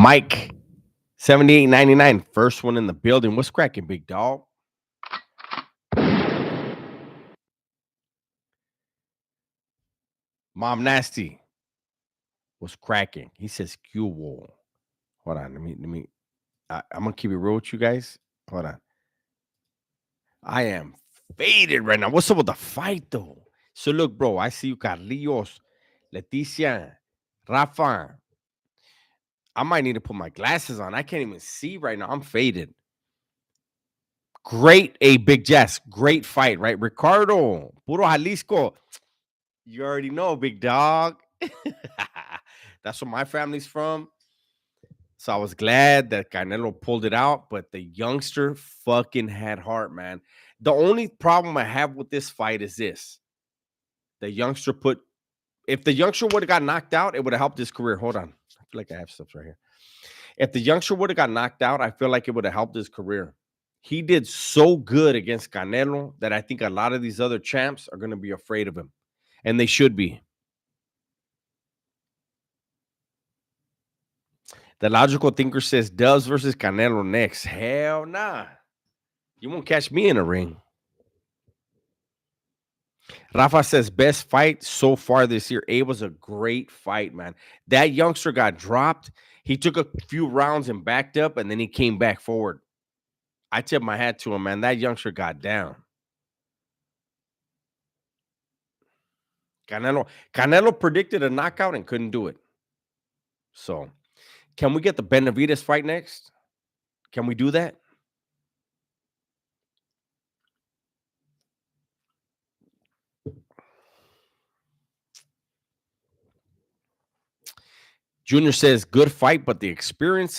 Mike, 78.99, first one in the building. What's cracking, big dog? Mom Nasty, what's cracking? He says Q wall. Hold on, let me. I'm gonna keep it real with you guys. Hold on. I am faded right now. What's up with the fight though? So look, bro, I see you, Carlitos, Leticia, Rafa. I might need to put my glasses on. I can't even see right now. I'm faded. Great, Big Jess. Great fight, right? Ricardo, Puro Jalisco. You already know, big dog. That's where my family's from. So I was glad that Canelo pulled it out, but the youngster fucking had heart, man. The only problem I have with this fight is this. The youngster if the youngster would have got knocked out, it would have helped his career. Hold on. I feel like I have stuff right here. If the youngster would have got knocked out, I feel like it would have helped his career. He did so good against Canelo that I think a lot of these other champs are going to be afraid of him. And they should be. The logical thinker says Doves versus Canelo next. Hell nah. You won't catch me in a ring. Rafa says best fight so far this year. It was a great fight, man. That youngster got dropped. He took a few rounds and backed up, and then he came back forward. I tip my hat to him, man. That youngster got down. Canelo predicted a knockout and couldn't do it. So, can we get the Benavidez fight next? Can we do that? Junior says good fight, but the experience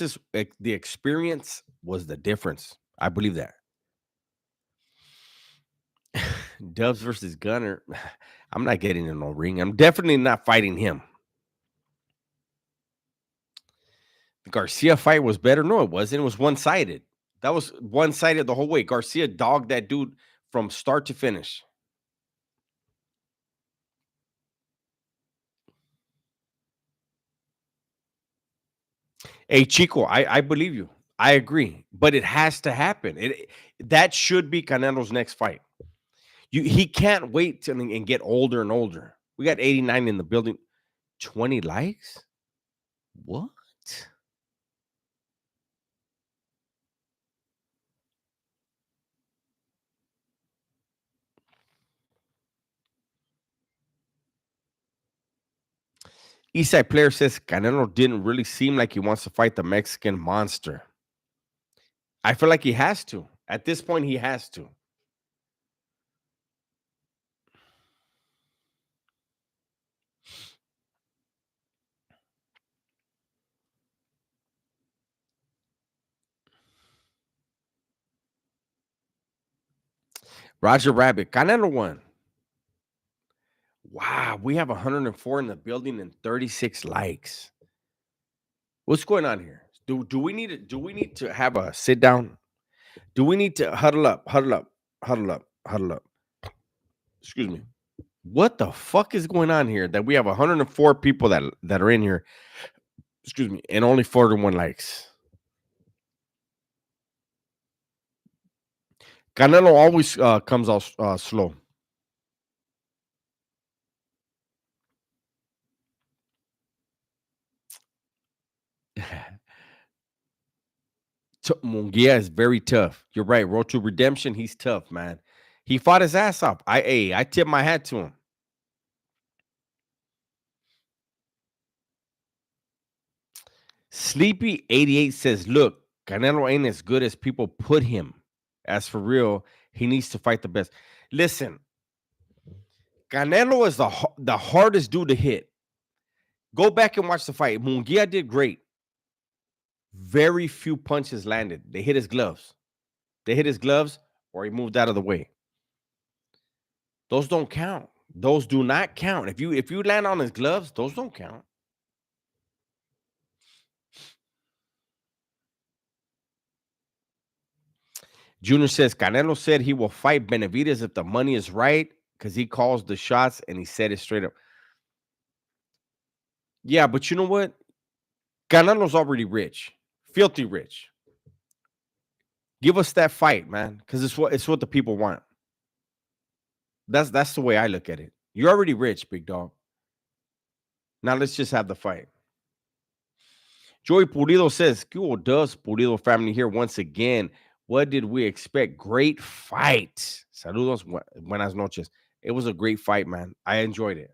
was the difference. I believe that. Doves versus Gunner. I'm not getting in no ring. I'm definitely not fighting him. The Garcia fight was better. No, it wasn't. It was one-sided. That was one-sided the whole way. Garcia dogged that dude from start to finish. Hey, Chico, I believe you. I agree. But it has to happen. That should be Canelo's next fight. He can't wait and get older and older. We got 89 in the building. 20 likes? What? Eastside player says Canelo didn't really seem like he wants to fight the Mexican monster. I feel like he has to. At this point, he has to. Roger Rabbit, Canelo won. Wow, we have 104 in the building and 36 likes. What's going on here? Do we need to have a sit down? Do we need to huddle up? Excuse me. What the fuck is going on here? That we have 104 people that are in here. Excuse me, and only 41 likes. Canelo always comes out slow. Mungia is very tough. You're right. Road to redemption. He's tough, man. He fought his ass off. I tip my hat to him. Sleepy 88 says, "Look, Canelo ain't as good as people put him. As for real, he needs to fight the best." Listen, Canelo is the hardest dude to hit. Go back and watch the fight. Mungia did great. Very few punches landed. They hit his gloves. Or he moved out of the way. Those don't count. Those do not count. If you land on his gloves, those don't count. Junior says Canelo said he will fight Benavidez if the money is right because he calls the shots and he said it straight up. Yeah, but you know what? Canelo's already rich, filthy rich. Give us that fight, man, because it's what the people want. That's the way I look at it. You're already rich, big dog. Now let's just have the fight. Joey Pulido says, "Cuo does Pulido family here once again. What did we expect? Great fight. Saludos, buenas noches. It was a great fight, man. I enjoyed it."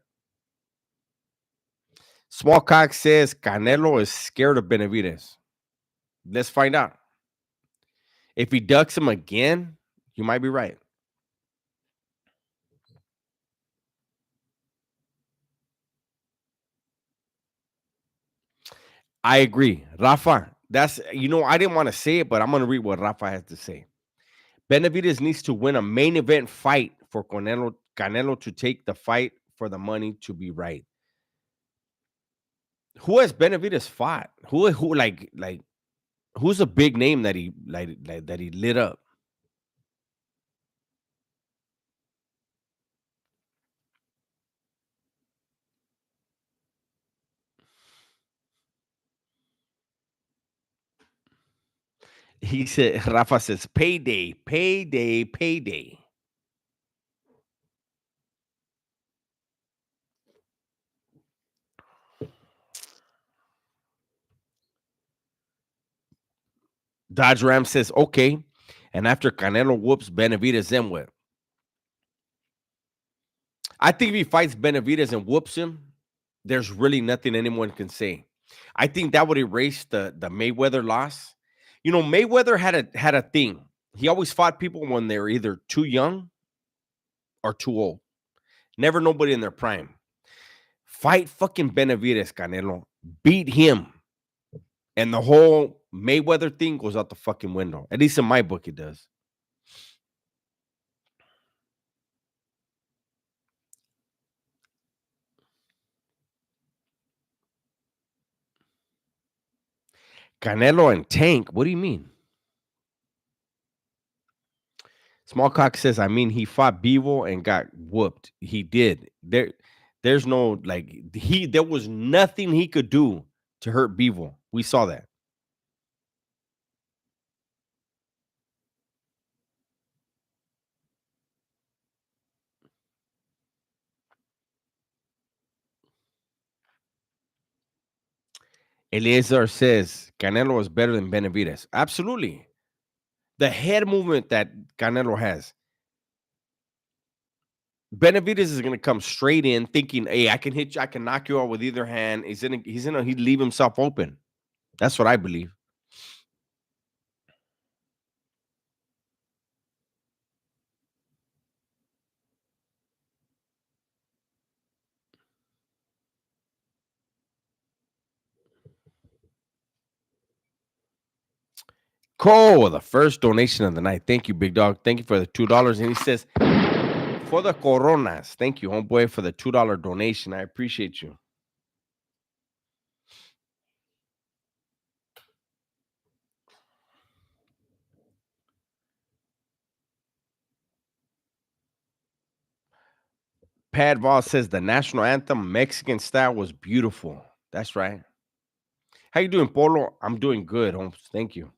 Small Cock says Canelo is scared of Benavidez. Let's find out. If he ducks him again, you might be right. I agree. Rafa, I didn't want to say it, but I'm going to read what Rafa has to say. Benavidez needs to win a main event fight for Canelo to take the fight for the money to be right. Who has Benavidez fought? Who like who's a big name that he like that he lit up? He said Rafa says payday, payday, payday. Dodge Ram says okay. And after Canelo whoops Benavidez, then what? I think if he fights Benavidez and whoops him, there's really nothing anyone can say. I think that would erase the Mayweather loss. Mayweather had a thing. He always fought people when they were either too young or too old. Never nobody in their prime. Fight fucking Benavidez, Canelo. Beat him. And the whole Mayweather thing goes out the fucking window. At least in my book, it does. Canelo and Tank. What do you mean? Smallcock says, I mean, he fought Bevo and got whooped. He did. There's no there was nothing he could do to hurt Bevo. We saw that. Eliezer says Canelo is better than Benavidez. Absolutely. The head movement that Canelo has. Benavidez is going to come straight in thinking, hey, I can hit you, I can knock you out with either hand. He'd leave himself open. That's what I believe. Cole, the first donation of the night. Thank you, big dog. Thank you for the $2. And he says, for the coronas. Thank you, homeboy, for the $2 donation. I appreciate you. Pad Voss says the national anthem, Mexican style, was beautiful. That's right. How you doing, Polo? I'm doing good, Holmes. Thank you.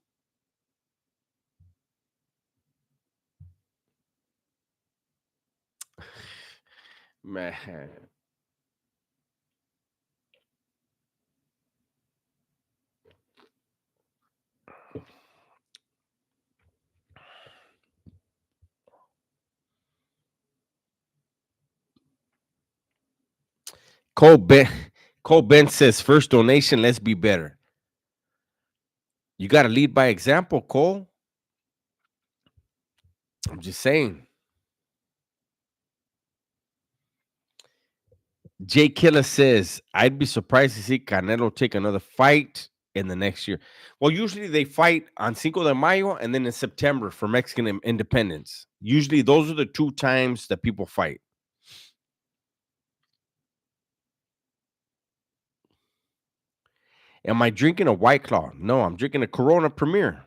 Man. Cole Ben, Cole Ben says, first donation, let's be better. You got to lead by example, Cole. I'm just saying. Jay Killer says, I'd be surprised to see Canelo take another fight in the next year. Well, usually they fight on Cinco de Mayo and then in September for Mexican independence. Usually those are the two times that people fight. Am I drinking a White Claw? No, I'm drinking a Corona Premier.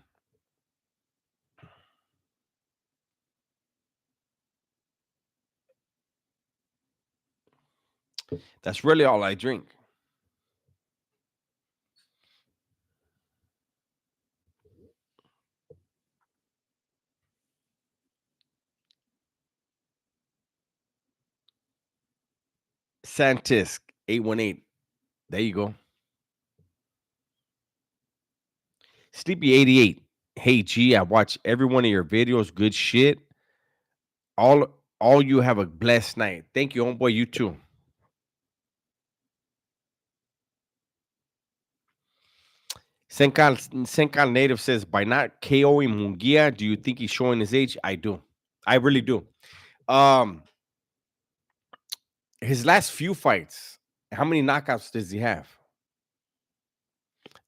That's really all I drink. Santisk 818. There you go. Sleepy 88. Hey G, I watch every one of your videos. Good shit. All all you have a blessed night. Thank you, homeboy. You too. Senkal Native says, by not KOing Mungia, do you think he's showing his age? I do. I really do. Um, his last few fights, how many knockouts does he have?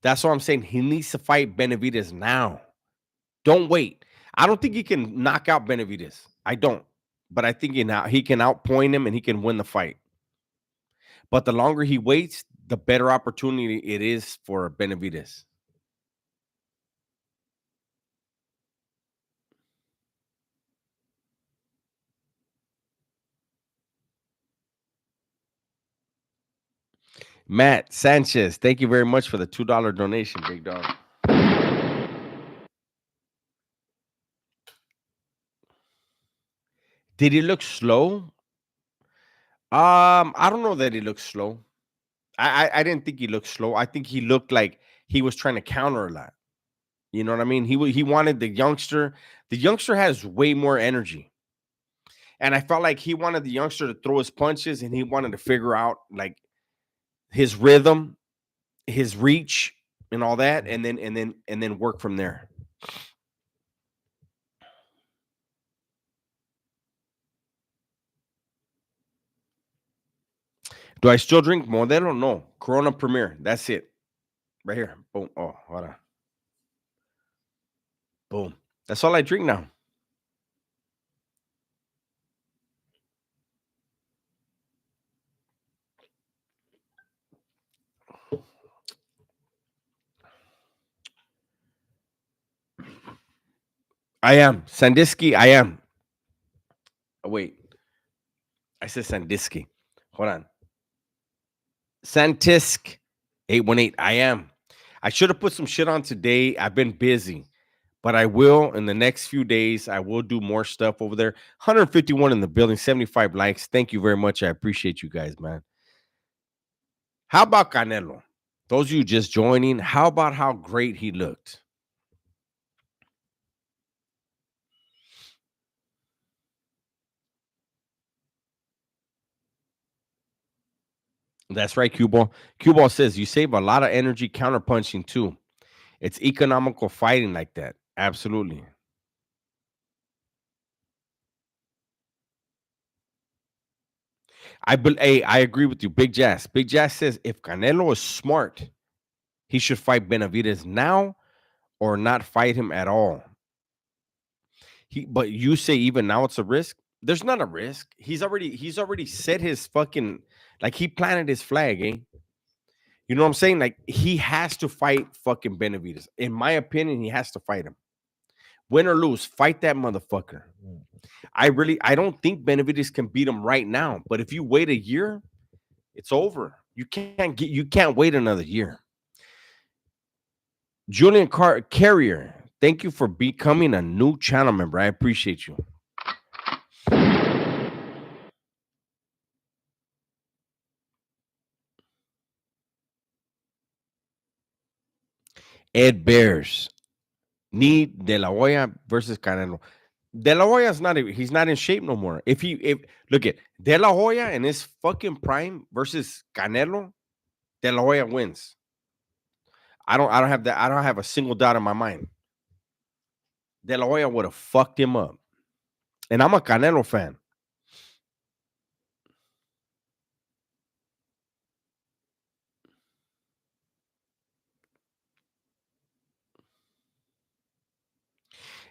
That's what I'm saying. He needs to fight Benavidez now. Don't wait. I don't think he can knock out Benavidez. I don't. But I think he can outpoint him and he can win the fight. But the longer he waits, the better opportunity it is for Benavidez. Matt Sanchez, thank you very much for the $2 donation, big dog. Did he look slow? I don't know that he looked slow. I didn't think he looked slow. I think he looked like he was trying to counter a lot. You know what I mean? He wanted the youngster. The youngster has way more energy. And I felt like he wanted the youngster to throw his punches and he wanted to figure out like his rhythm, his reach, and all that, and then work from there. Do I still drink Modelo? No. Corona Premier. That's it. Right here. Boom. Oh, hold on. Boom. That's all I drink now. I am. Sandiski, I am. Oh, wait. I said Sandiski. Hold on. Santisk 818. I am. I should have put some shit on today. I've been busy, but I will in the next few days. I will do more stuff over there. 151 in the building, 75 likes. Thank you very much. I appreciate you guys, man. How about Canelo? Those of you just joining, how about how great he looked? That's right, Q-Ball. Q-Ball says you save a lot of energy counterpunching too. It's economical fighting like that. Absolutely. I agree with you. Big Jazz. Big Jazz says if Canelo is smart, he should fight Benavidez now or not fight him at all. But you say even now it's a risk. There's not a risk. He's already set his fucking like he planted his flag, eh? You know what I'm saying? Like he has to fight fucking Benavidez. In my opinion, he has to fight him. Win or lose, fight that motherfucker. I don't think Benavidez can beat him right now. But if you wait a year, it's over. You can't wait another year. Julian Carrier, thank you for becoming a new channel member. I appreciate you. Ed Bears, need De La Hoya versus Canelo. De La Hoya's he's not in shape no more. If look at De La Hoya in his fucking prime versus Canelo, De La Hoya wins. I don't have a single doubt in my mind. De La Hoya would have fucked him up. And I'm a Canelo fan.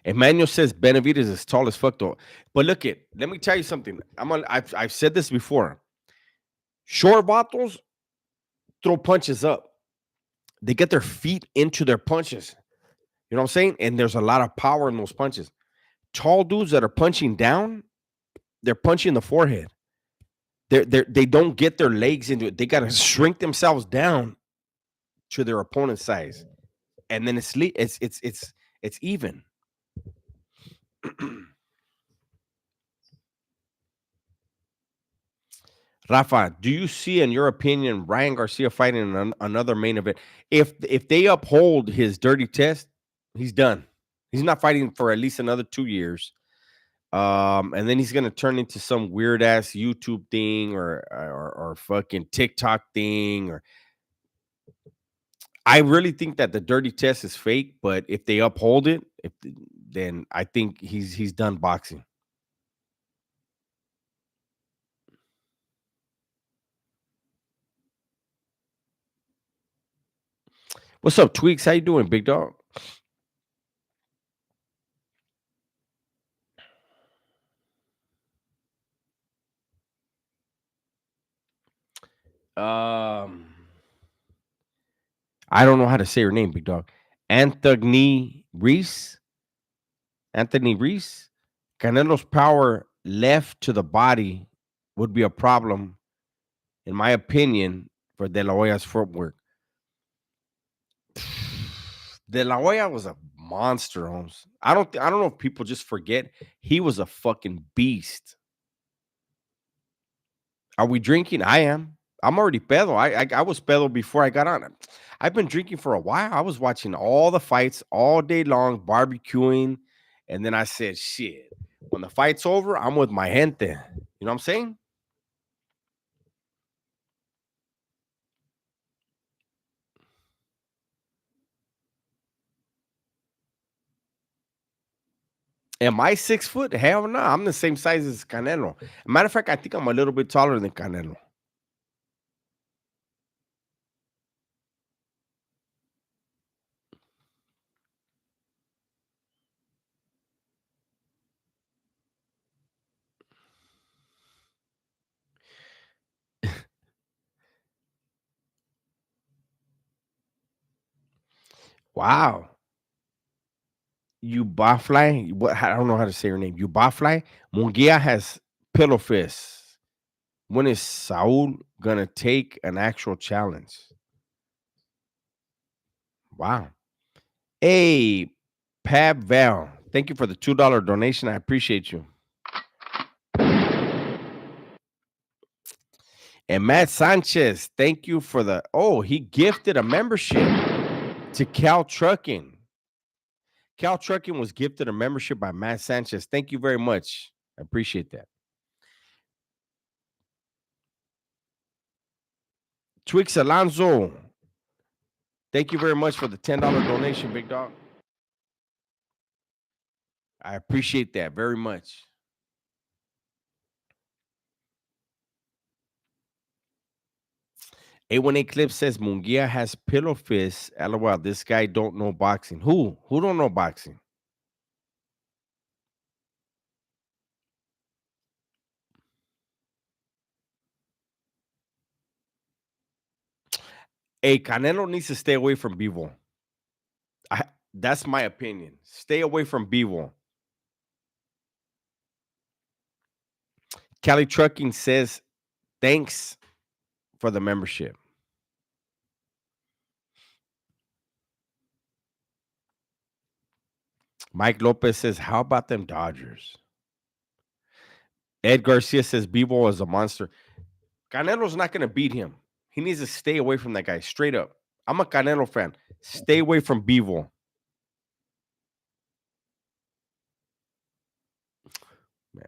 Emmanuel says Benavidez is tall as fuck though. But let me tell you something. I've said this before. Short bottles throw punches up. They get their feet into their punches. You know what I'm saying? And there's a lot of power in those punches. Tall dudes that are punching down, they're punching the forehead. They don't get their legs into it. They got to shrink themselves down to their opponent's size, and then it's even. Rafa, do you see, in your opinion, Ryan Garcia fighting another main event? If they uphold his dirty test, he's done. He's not fighting for at least another 2 years. And then he's gonna turn into some weird ass YouTube thing or fucking TikTok thing. Or I really think that the dirty test is fake, but if they uphold it, then I think he's done boxing. What's up, Tweaks? How you doing, big dog? Um, I don't know how to say her name, big dog. Anthony Reese. Anthony Reese. Canelo's power left to the body would be a problem, in my opinion, for De La Hoya's footwork. De La Hoya was a monster, Holmes. I don't know if people just forget he was a fucking beast. Are we drinking? I am. I'm already pedo. I was pedo before I got on. I've been drinking for a while. I was watching all the fights all day long, barbecuing, and then I said, "Shit, when the fight's over, I'm with my gente." You know what I'm saying? Am I 6 foot? Hell no. I'm the same size as Canelo. Matter of fact, I think I'm a little bit taller than Canelo. Wow. You Bafly, what I don't know how to say her name. You Bafly, Mungia has pillow fists. When is Saul gonna take an actual challenge? Wow. Hey, Pab Val, thank you for the $2 donation. I appreciate you. And Matt Sanchez, thank you for the he gifted a membership to Cal Trucking. Cal Trucking was gifted a membership by Matt Sanchez. Thank you very much. I appreciate that. Twix Alonso, thank you very much for the $10 donation, big dog. I appreciate that very much. A1A Clip says Mungia has pillow fists. LOL, this guy don't know boxing. Who? Who don't know boxing? Hey, Canelo needs to stay away from Bivol. That's my opinion. Stay away from Bivol. Cali Trucking says thanks for the membership. Mike Lopez says, how about them Dodgers? Ed Garcia says Bivol is a monster. Canelo's not going to beat him. He needs to stay away from that guy straight up. I'm a Canelo fan. Stay away from Bivol. Man.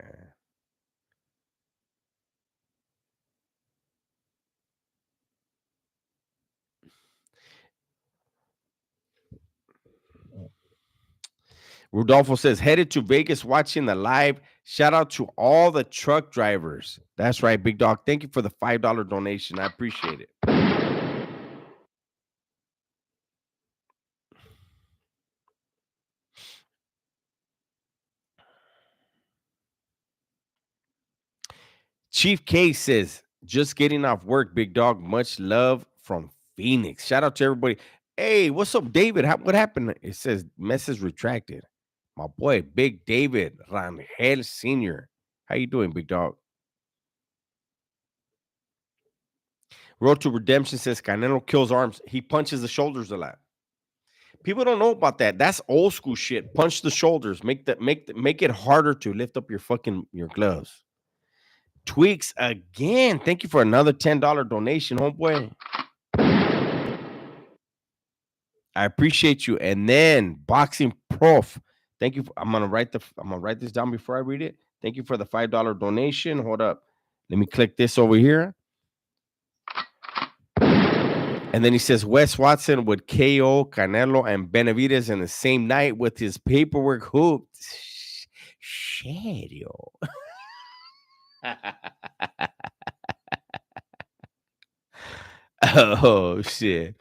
Rudolfo says, headed to Vegas watching the live. Shout out to all the truck drivers. That's right, big dog. Thank you for the $5 donation. I appreciate it. Chief K says, just getting off work, big dog. Much love from Phoenix. Shout out to everybody. Hey, what's up, David? What happened? It says message retracted. My boy, Big David Rangel Sr. How you doing, big dog? Road to Redemption says Canelo kills arms. He punches the shoulders a lot. People don't know about that. That's old school shit. Punch the shoulders. Make it harder to lift up your gloves. Tweaks again. Thank you for another $10 donation, homeboy. I appreciate you. And then Boxing Prof. Thank you. I'm gonna write this down before I read it. Thank you for the $5 donation. Hold up. Let me click this over here. And then he says Wes Watson would KO Canelo and Benavidez in the same night with his paperwork hooped. Shit, yo. Oh shit.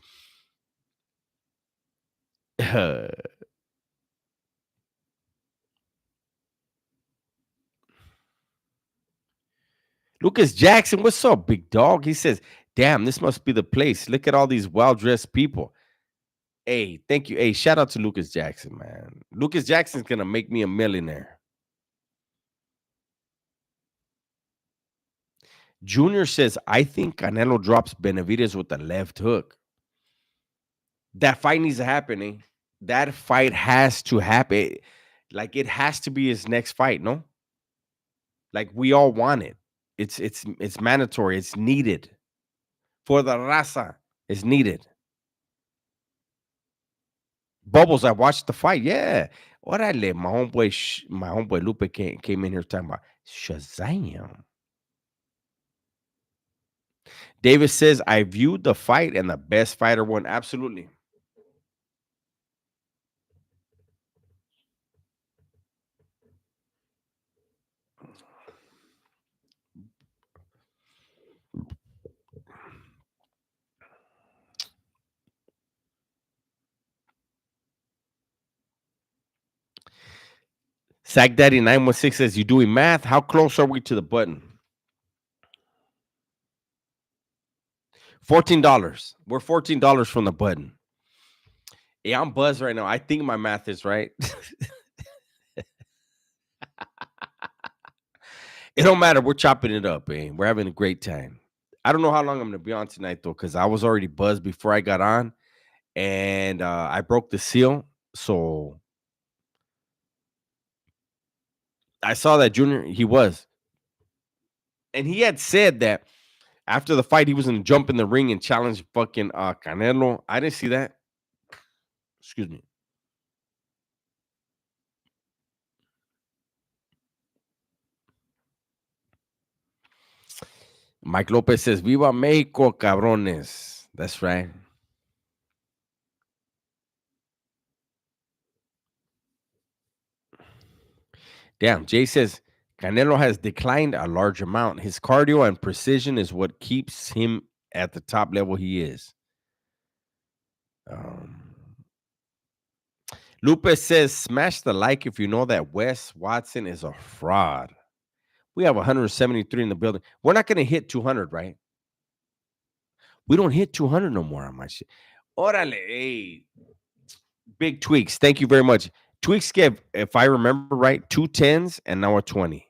Lucas Jackson, what's up, big dog? He says, damn, this must be the place. Look at all these well-dressed people. Hey, thank you. Hey, shout out to Lucas Jackson, man. Lucas Jackson's gonna make me a millionaire. Junior says, I think Canelo drops Benavidez with the left hook. That fight needs to happen, eh? That fight has to happen. Like, it has to be his next fight, no? Like, we all want it. It's mandatory. It's needed. For the raza, it's needed. Bubbles, I watched the fight. Yeah. Orale, my homeboy Lupe came in here talking about Shazam. David says, I viewed the fight and the best fighter won. Absolutely. Sack Daddy 916 says, you doing math? How close are we to the button? $14. We're $14 from the button. Yeah, I'm buzzed right now. I think my math is right. It don't matter. We're chopping it up, eh? We're having a great time. I don't know how long I'm going to be on tonight, though, because I was already buzzed before I got on, and I broke the seal. So I saw that Junior, he was. And he had said that after the fight, he was going to jump in the ring and challenge fucking Canelo. I didn't see that. Excuse me. Mike Lopez says, Viva Mexico, cabrones. That's right. Damn, Jay says, Canelo has declined a large amount. His cardio and precision is what keeps him at the top level he is. Lupe says, smash the like if you know that Wes Watson is a fraud. We have 173 in the building. We're not going to hit 200, right? We don't hit 200 no more on my shit. Orale, hey. Big Tweaks. Thank you very much. Tweaks gave, if I remember right, 2 10s and now a 20.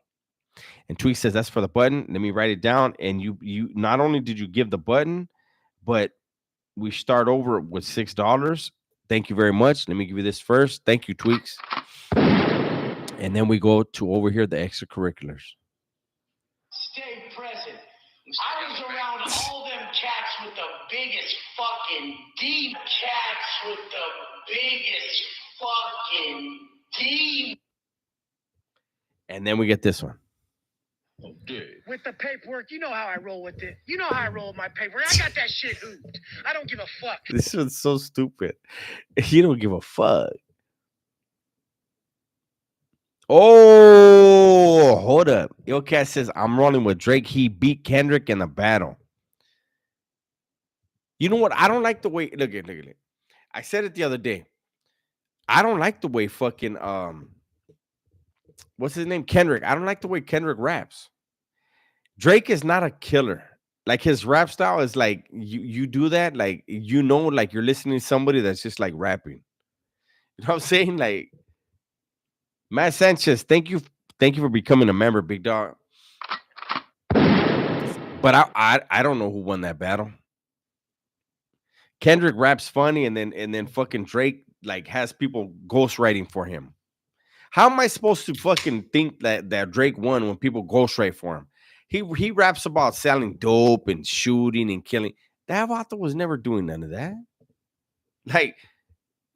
And Tweaks says that's for the button. Let me write it down. And you not only did you give the button, but we start over with $6. Thank you very much. Let me give you this first. Thank you, Tweaks. And then we go to over here, the extracurriculars. Stay present. I was around all them cats with the biggest fucking deep cats with the biggest fucking deep. And then we get this one. With the paperwork, you know how I roll with it. You know how I roll with my paperwork. I got that shit hooped. I don't give a fuck. This one's so stupid. You don't give a fuck. Oh, hold up. Ilcat says, I'm rolling with Drake. He beat Kendrick in the battle. You know what? I don't like the way, look at it. I said it the other day. I don't like the way fucking, what's his name? Kendrick. I don't like the way Kendrick raps. Drake is not a killer. Like, his rap style is like, you do that, like, like you're listening to somebody that's just like rapping. You know what I'm saying? Like, Matt Sanchez, thank you for becoming a member, big dog. But I don't know who won that battle. Kendrick raps funny, and then fucking Drake like has people ghostwriting for him. How am I supposed to fucking think that Drake won when people ghostwrite for him? he raps about selling dope and shooting and killing. That vato was never doing none of that. Like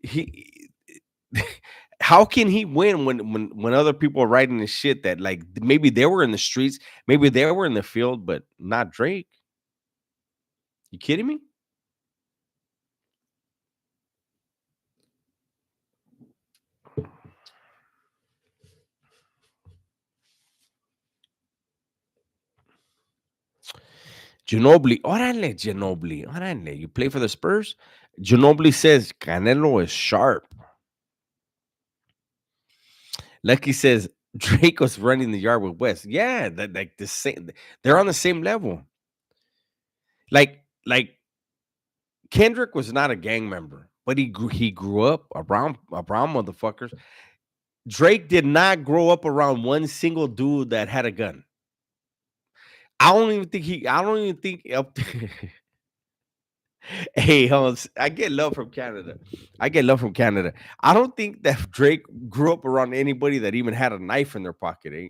he how can he win when other people are writing the shit that like maybe they were in the streets, maybe they were in the field, but not Drake? You kidding me? Ginobili, órale, Ginobili, órale. You play for the Spurs? Ginobili says Canelo is sharp. Lucky says Drake was running the yard with West. Yeah, that like the same. They're on the same level. Like Kendrick was not a gang member, but he grew up around motherfuckers. Drake did not grow up around one single dude that had a gun. I don't even think up. Hey, Hans, I get love from Canada. I get love from Canada. I don't think that Drake grew up around anybody that even had a knife in their pocket, eh?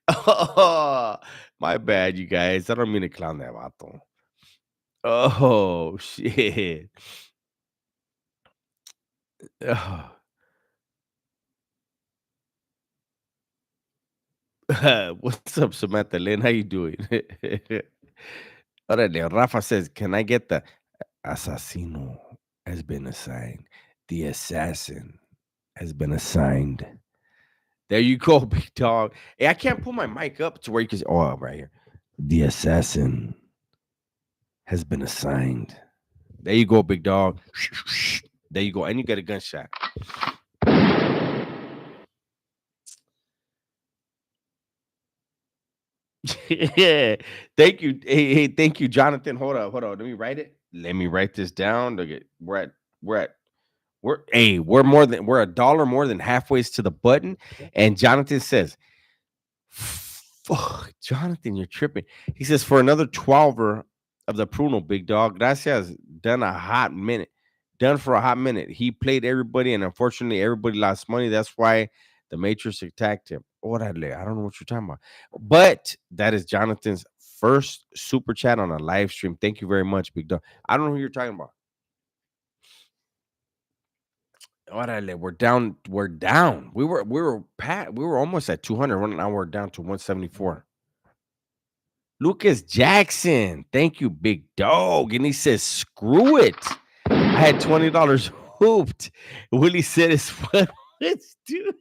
Oh, my bad, you guys. I don't mean to clown that vato. Oh shit. Oh. What's up, Samantha Lynn? How you doing? Órale, Rafa says, "Can I get the assassino has been assigned? The assassin has been assigned." There you go, big dog. Hey, I can't pull my mic up to where you can. Oh, right here. The assassin has been assigned. There you go, big dog. There you go, and you get a gunshot. Yeah. Thank you. Hey, thank you, Jonathan. Hold on. Let me write it. Let me write this down. Look at we're at we're a dollar more than halfway to the button. And Jonathan says, fuck, Jonathan, you're tripping. He says for another 12er of the Pruno, big dog. Gracias. Done a hot minute. Done for a hot minute. He played everybody, and unfortunately, everybody lost money. That's why the Matrix attacked him. Orale, I don't know what you're talking about. But that is Jonathan's first super chat on a live stream. Thank you very much, big dog. I don't know who you're talking about. Orale, we're down. We're down. We were almost at 200. Now we're down to 174. Lucas Jackson, thank you, big dog. And he says, screw it. I had $20 hooped. Willie said it's fun. Let's do it.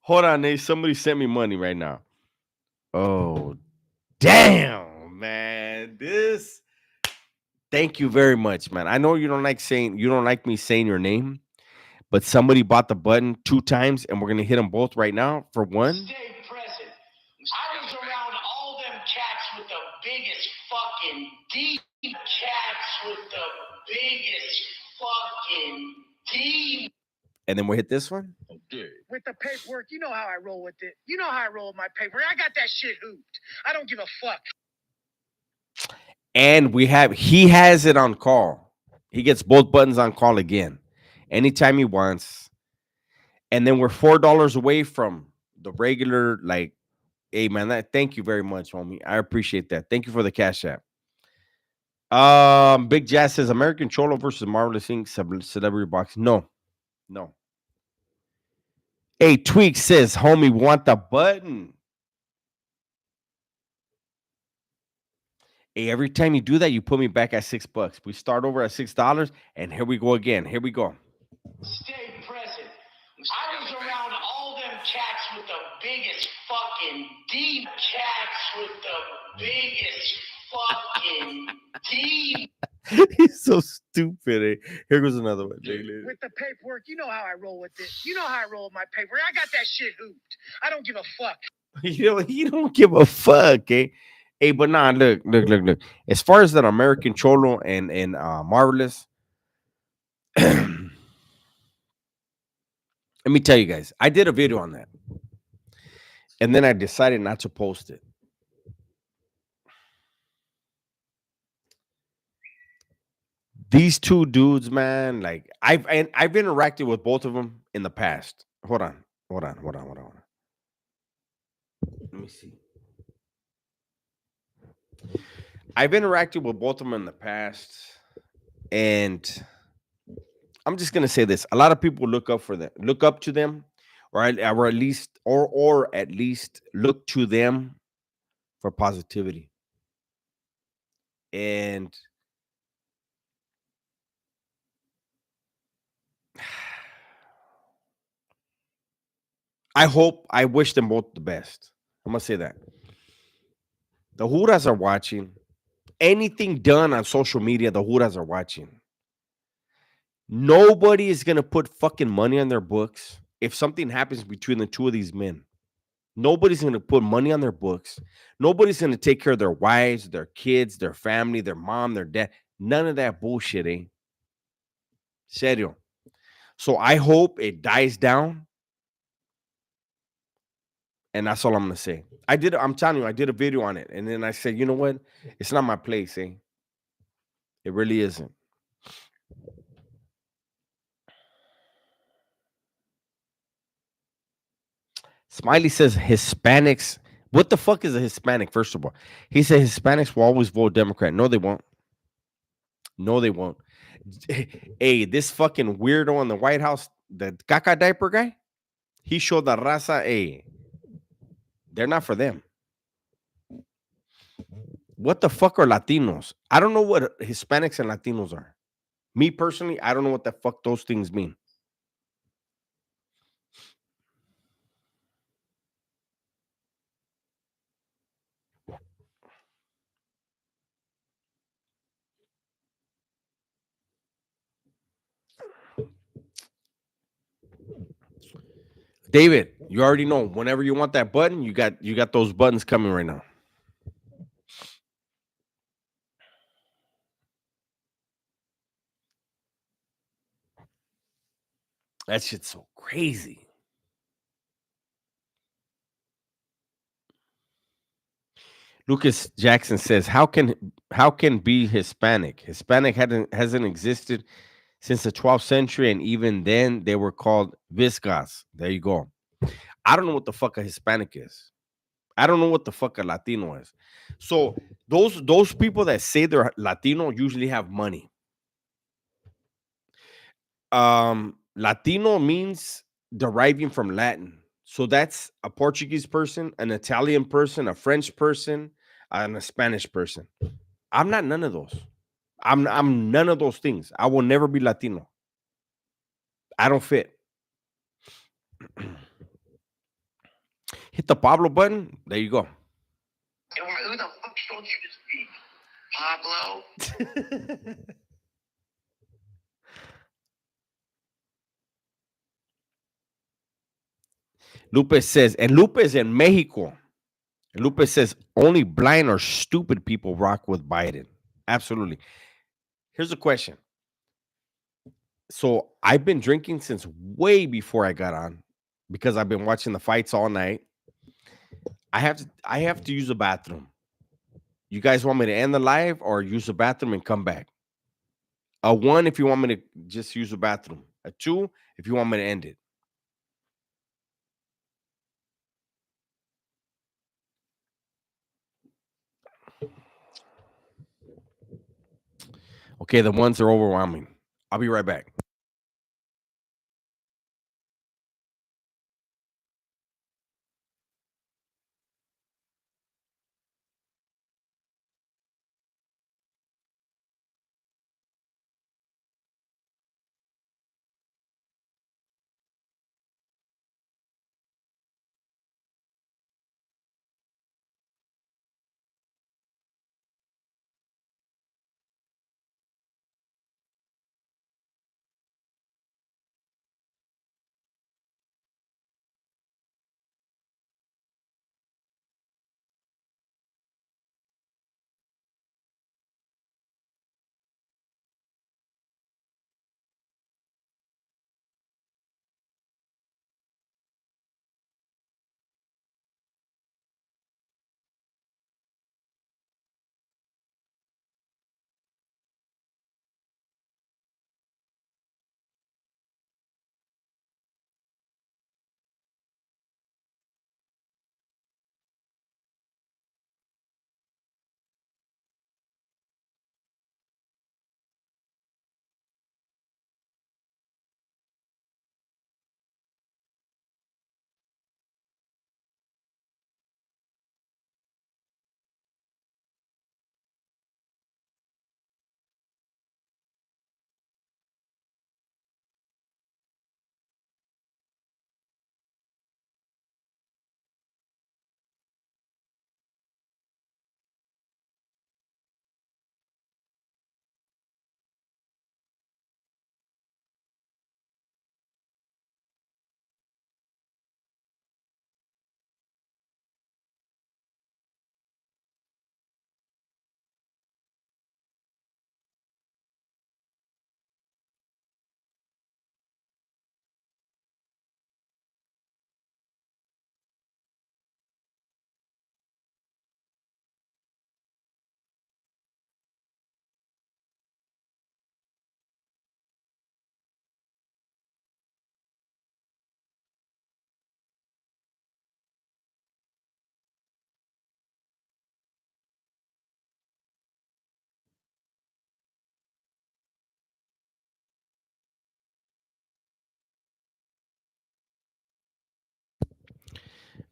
Hold on, Nate. Somebody sent me money right now. Oh, damn, man. This. Thank you very much, man. I know you don't like me saying your name, but somebody bought the button 2 times, and we're gonna hit them both right now for one. Stay present. I was around all them cats with the biggest fucking deep cats with the biggest fucking deep. And then we'll hit this one. Okay. With the paperwork, you know how I roll with it. You know how I roll with my paperwork. I got that shit hooped. I don't give a fuck. And he has it on call. He gets both buttons on call again, anytime he wants. And then we're $4 away from the regular, like, hey man, thank you very much, homie. I appreciate that. Thank you for the cash app. Big Jazz says American Cholo versus Marvelous Inc. Celebrity Box. No. Hey, Tweak says, homie, want the button. Hey, every time you do that, you put me back at $6. We start over at $6, and here we go again. Here we go. Stay present. I was around all them cats with the biggest fucking deep cats with the biggest fucking deep. He's so stupid. Eh? Here goes another one. With the paperwork, you know how I roll with it. You know how I roll with my paperwork. I got that shit hooped. I don't give a fuck. You don't give a fuck, eh? Hey, but nah, look. As far as that American Cholo and Marvelous, Let me tell you guys, I did a video on that, and then I decided not to post it. These two dudes, man, like I've interacted with both of them in the past. Hold on. Let me see. I've interacted with both of them in the past, and I'm just gonna say this: a lot of people look up to them, or at least look to them for positivity. And I wish them both the best. I'm gonna say that the Huras are watching. Anything done on social media, the Huras are watching. Nobody is gonna put fucking money on their books if something happens between the two of these men. Nobody's gonna put money on their books. Nobody's gonna take care of their wives, their kids, their family, their mom, their dad. None of that bullshit, eh? Serio. So I hope it dies down. And that's all I'm gonna say. I'm telling you, I did a video on it. And then I said, you know what? It's not my place, eh? It really isn't. Smiley says Hispanics. What the fuck is a Hispanic, first of all? He said Hispanics will always vote Democrat. No, they won't. No, they won't. Hey, this fucking weirdo in the White House, the caca diaper guy, he showed the raza, hey, they're not for them. What the fuck are Latinos? I don't know what Hispanics and Latinos are. Me personally, I don't know what the fuck those things mean. David, you already know. Whenever you want that button, you got those buttons coming right now. That shit's so crazy. Lucas Jackson says, how can be Hispanic? Hispanic hasn't existed since the 12th century, and even then they were called Viscas. There you go. I don't know what the fuck a Hispanic is. I don't know what the fuck a Latino is. So those people that say they're Latino usually have money. Latino means deriving from Latin. So that's a Portuguese person, an Italian person, a French person, and a Spanish person. I'm not none of those. I'm none of those things. I will never be Latino. I don't fit. Hit the Pablo button. There you go. Who the fuck told you to speak? Pablo? Lupe says, and Lupe is in Mexico. Lupe says, only blind or stupid people rock with Biden. Absolutely. Here's a question. So I've been drinking since way before I got on because I've been watching the fights all night. I have to use a bathroom. You guys want me to end the live or use the bathroom and come back? A 1 if you want me to just use the bathroom. A 2 if you want me to end it. Okay, the ones are overwhelming. I'll be right back.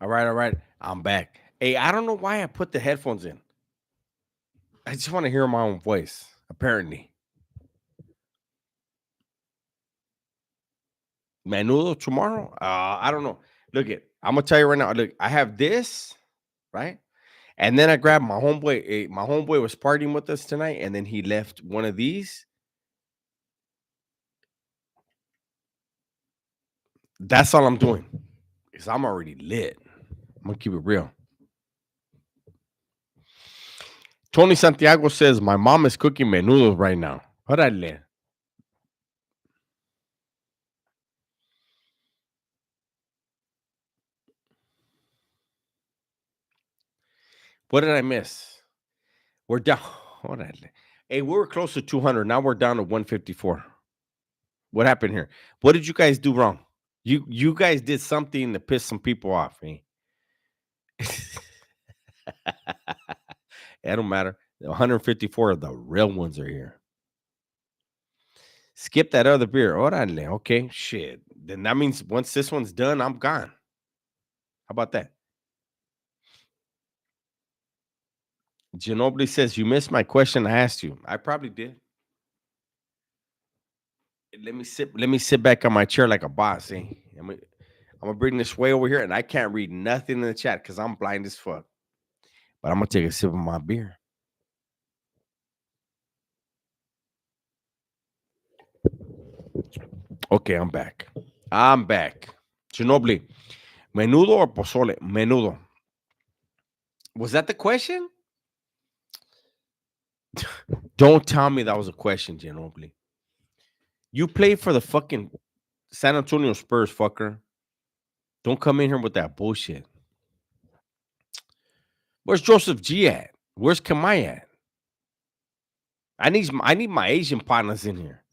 All right. I'm back. Hey, I don't know why I put the headphones in. I just want to hear my own voice, apparently. Menudo tomorrow? I don't know. Look it. I'm gonna tell you right now. Look, I have this, right? And then I grabbed my homeboy. My homeboy was partying with us tonight, and then he left one of these. That's all I'm doing. Because I'm already lit. I'm gonna keep it real. Tony Santiago says my mom is cooking menudos right now. Órale. What did I miss? We're down. Órale. Hey, we were close to 200. Now we're down to 154. What happened here? What did you guys do wrong? You guys did something to piss some people off, eh? It don't matter. The 154 of the real ones are here. Skip that other beer. Órale. Okay. Shit. Then that means once this one's done, I'm gone. How about that? Ginobili says, you missed my question I asked you. I probably did. Let me sit back on my chair like a boss, eh? I'm gonna bring this way over here, and I can't read nothing in the chat because I'm blind as fuck. But I'm gonna take a sip of my beer. Okay, I'm back. I'm back. Ginobili, menudo or pozole? Menudo. Was that the question? Don't tell me that was a question, Ginobili. You play for the fucking San Antonio Spurs, fucker. Don't come in here with that bullshit. Where's Joseph G at? Where's Kamai at? I need my Asian partners in here.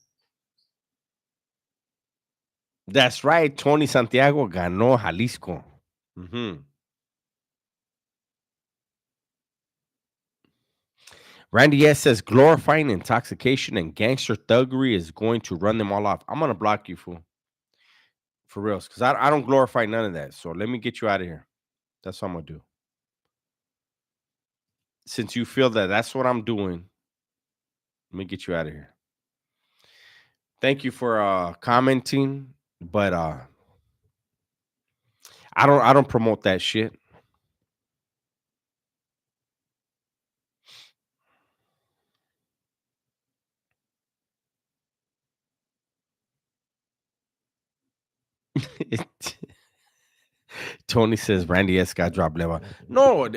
That's right. Tony Santiago ganó Jalisco. Mm-hmm. Randy S says glorifying intoxication and gangster thuggery is going to run them all off. I'm gonna block you, fool. For reals. Because I don't glorify none of that. So let me get you out of here. That's what I'm gonna do. Since you feel that that's what I'm doing, let me get you out of here. Thank you for commenting, but I don't promote that shit. Tony says Randy S got dropped level. No,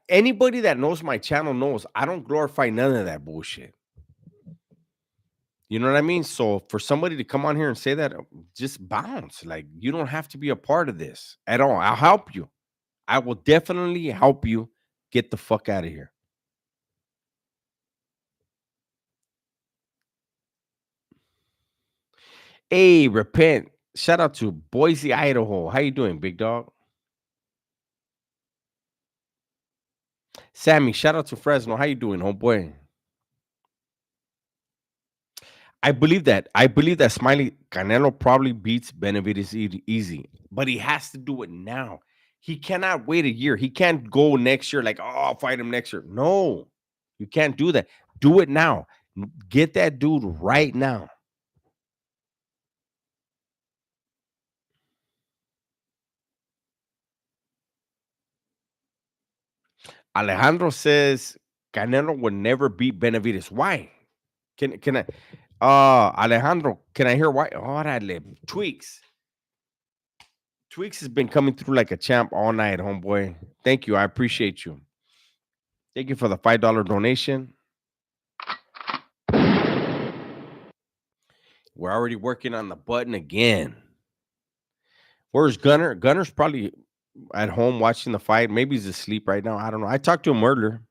anybody that knows my channel knows I don't glorify none of that bullshit. You know what I mean? So for somebody to come on here and say that, just bounce. Like you don't have to be a part of this at all. I'll help you. I will definitely help you get the fuck out of here. Hey, repent. Shout out to Boise, Idaho. How you doing, big dog? Sammy, shout out to Fresno. How you doing, homeboy? I believe that Smiley Canelo probably beats Benavidez easy, but he has to do it now. He cannot wait a year. He can't go next year like, oh, I'll fight him next year. No, you can't do that. Do it now. Get that dude right now. Alejandro says Canelo will never beat Benavidez. Why? Can I? Alejandro, can I hear why? Órale, Tweaks. Tweaks has been coming through like a champ all night, homeboy. Thank you. I appreciate you. Thank you for the $5 donation. We're already working on the button again. Where's Gunner? Gunner's probably at home watching the fight. Maybe he's asleep right now. I don't know. I talked to him earlier.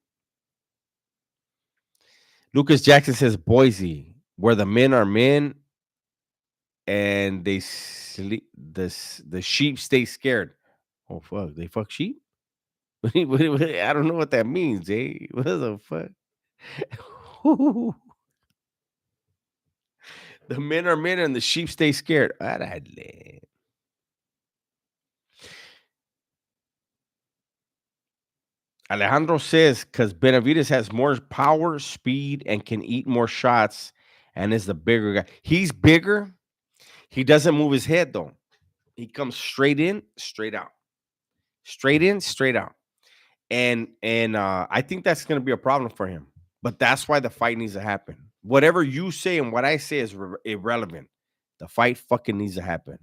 Lucas Jackson says Boise, where the men are men and they sleep. The sheep stay scared. Oh fuck! They fuck sheep. I don't know what that means, eh? What the fuck? The men are men and the sheep stay scared. Árale. Alejandro says because Benavidez has more power, speed, and can eat more shots, and is the bigger guy. He's bigger. He doesn't move his head though. He comes straight in, straight out, straight in, straight out, and I think that's going to be a problem for him. But that's why the fight needs to happen. Whatever you say and what I say is irrelevant. The fight fucking needs to happen.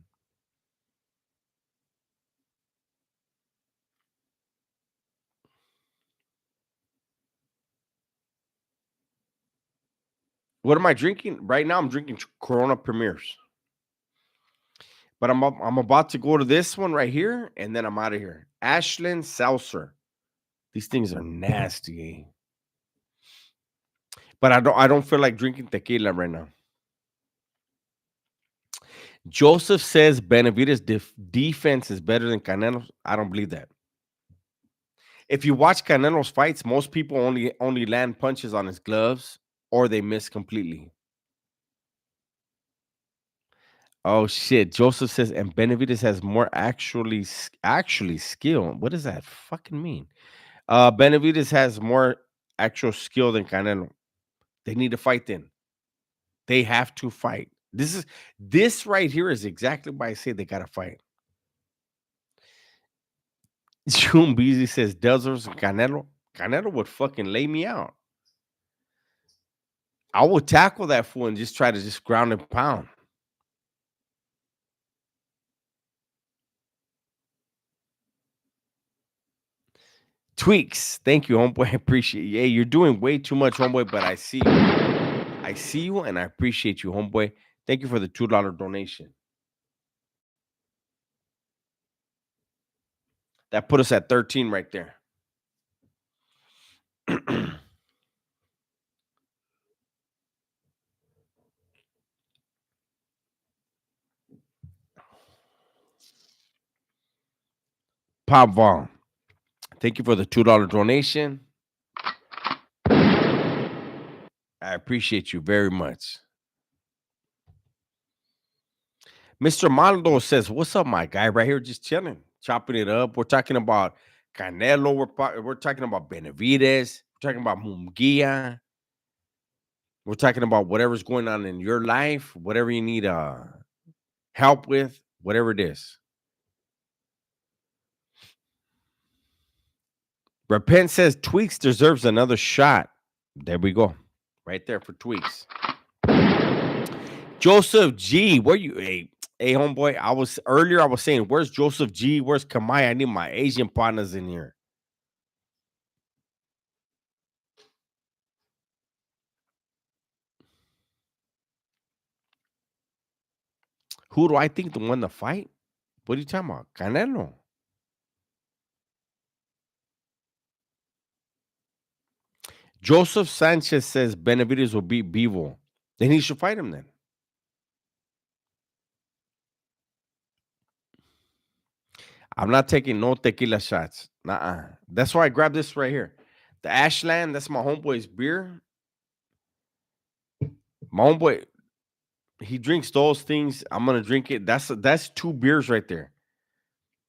What am I drinking right now? I'm drinking Corona Premiers. But I'm about to go to this one right here, and then I'm out of here. Ashland Seltzer. These things are nasty. But I don't feel like drinking tequila right now. Joseph says Benavidez' defense is better than Canelo's. I don't believe that. If you watch Canelo's fights, most people only land punches on his gloves or they miss completely. Oh shit! Joseph says, and Benavidez has more actually skill. What does that fucking mean? Benavidez has more actual skill than Canelo. They need to fight then. They have to fight. This right here is exactly why I say they gotta fight. June Beasley says Delzers and Canelo. Canelo would fucking lay me out. I would tackle that fool and just try to just ground and pound. Tweaks. Thank you, homeboy. I appreciate you. Hey, you're doing way too much, homeboy, but I see you. I see you and I appreciate you, homeboy. Thank you for the $2 donation. That put us at 13 right there. Pop Vaughn. Thank you for the $2 donation. I appreciate you very much. Mr. Maldo says, "What's up, my guy? Right here, just chilling, chopping it up. We're talking about Canelo. We're talking about Benavidez. We're talking about Mungia. We're talking about whatever's going on in your life, whatever you need help with, whatever it is." Repent says Tweaks deserves another shot. There we go. Right there for Tweaks. Joseph G, where you? Hey, homeboy. I was saying, where's Joseph G? Where's Kamai? I need my Asian partners in here. Who do I think won the fight? What are you talking about? Canelo. Joseph Sanchez says Benavidez will beat Bevo. Then he should fight him then. I'm not taking no tequila shots. Nuh-uh. That's why I grabbed this right here. The Ashland, that's my homeboy's beer. My homeboy, he drinks those things. I'm gonna drink it. That's 2 beers right there.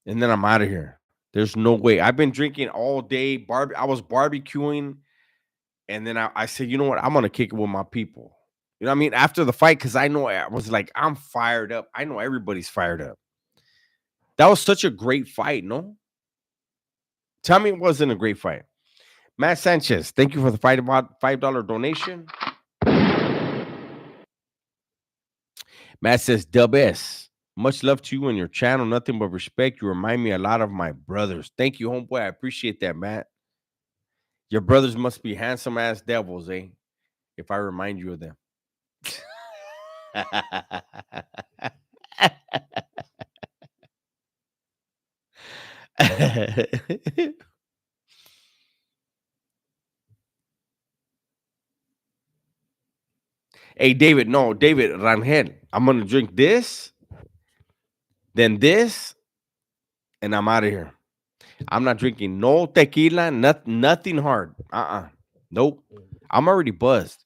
And then I'm out of here. There's no way. I've been drinking all day. I was barbecuing. And then I said, you know what? I'm gonna kick it with my people. You know what I mean? After the fight, because I know I was like, I'm fired up. I know everybody's fired up. That was such a great fight, no? Tell me it wasn't a great fight. Matt Sanchez, thank you for the $5 donation. Matt says, Dub S, much love to you and your channel. Nothing but respect. You remind me a lot of my brothers. Thank you, homeboy. I appreciate that, Matt. Your brothers must be handsome ass devils, eh? If I remind you of them. Hey, David, no, David Rangel. I'm gonna drink this, then this, and I'm out of here. I'm not drinking no tequila, nothing hard. Nope. I'm already buzzed.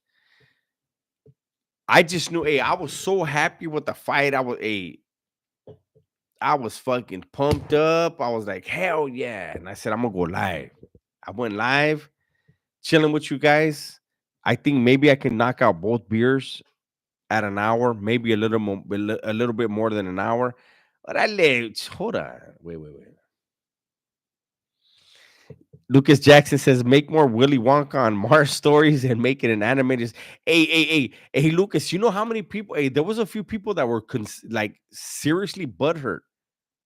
I just knew, I was so happy with the fight. I was fucking pumped up. I was like, hell yeah. And I said, I'm gonna go live. I went live, chilling with you guys. I think maybe I can knock out both beers at an hour, maybe a little more, a little bit more than an hour. But hold on, wait. Lucas Jackson says, make more Willy Wonka on Mars stories and make it an animated. Hey, Lucas, you know how many people? Hey, there was a few people that were like seriously butthurt.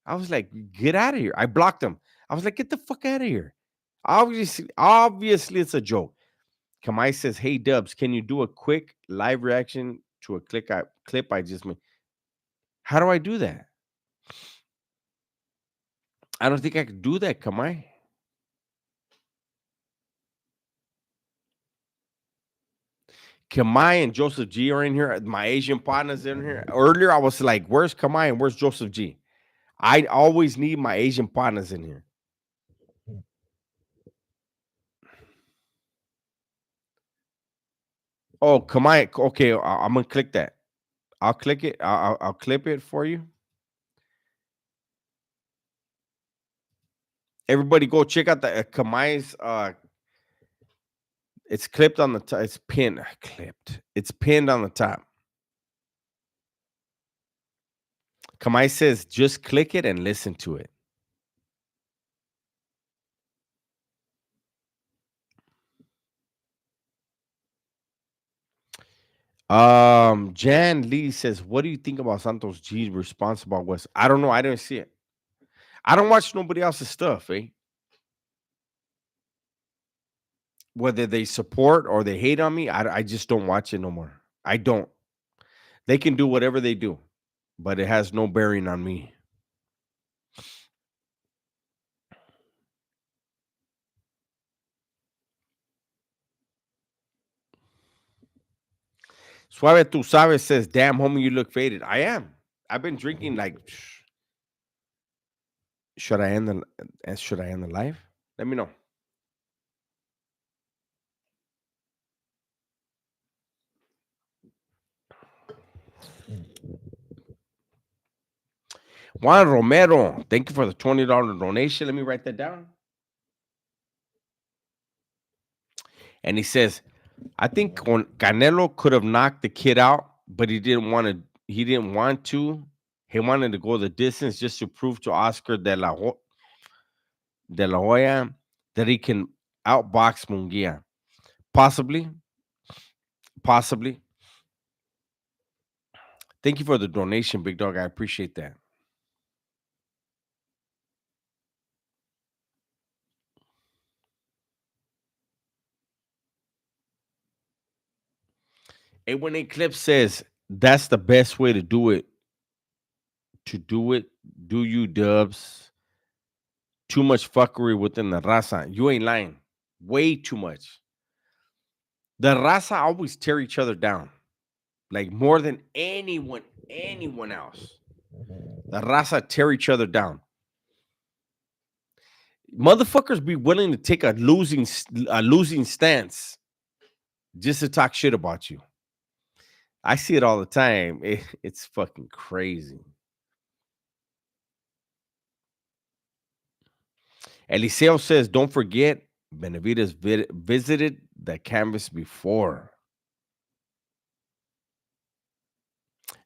I was like, get out of here. I blocked them. I was like, get the fuck out of here. Obviously, it's a joke. Kamai says, hey, Dubs, can you do a quick live reaction to a clip I just made? How do I do that? I don't think I could do that, Kamai. Kamai and Joseph G are in here. My Asian partners in here. Earlier, I was like, where's Kamai and where's Joseph G? I always need my Asian partners in here. Oh, Kamai. Okay, I'm going to click that. I'll click it. I'll clip it for you. Everybody go check out the Kamai's. It's clipped on the top. It's pinned. It's pinned on the top. Kamai says, just click it and listen to it. Jan Lee says, what do you think about Santos G's response about West? I don't know. I didn't see it. I don't watch nobody else's stuff, eh? Whether they support or they hate on me, I just don't watch it no more. I don't. They can do whatever they do, but it has no bearing on me. Suave Tu Sabes says, damn, homie, you look faded. I am. I've been drinking like. Should I end the live? Let me know. Juan Romero, thank you for the $20 donation. Let me write that down. And he says, I think Canelo could have knocked the kid out, but he didn't want to. He didn't want to. He wanted to go the distance just to prove to Oscar de la Hoya that he can outbox Mungia. Possibly. Thank you for the donation, big dog. I appreciate that. A1A Clip says that's the best way to do it. Do you, Dubs? Too much fuckery within the raza. You ain't lying. Way too much. The raza always tear each other down, like more than anyone else. The raza tear each other down. Motherfuckers be willing to take a losing stance just to talk shit about you. I see it all the time. It's fucking crazy. Eliseo says, don't forget, Benavidez visited the canvas before.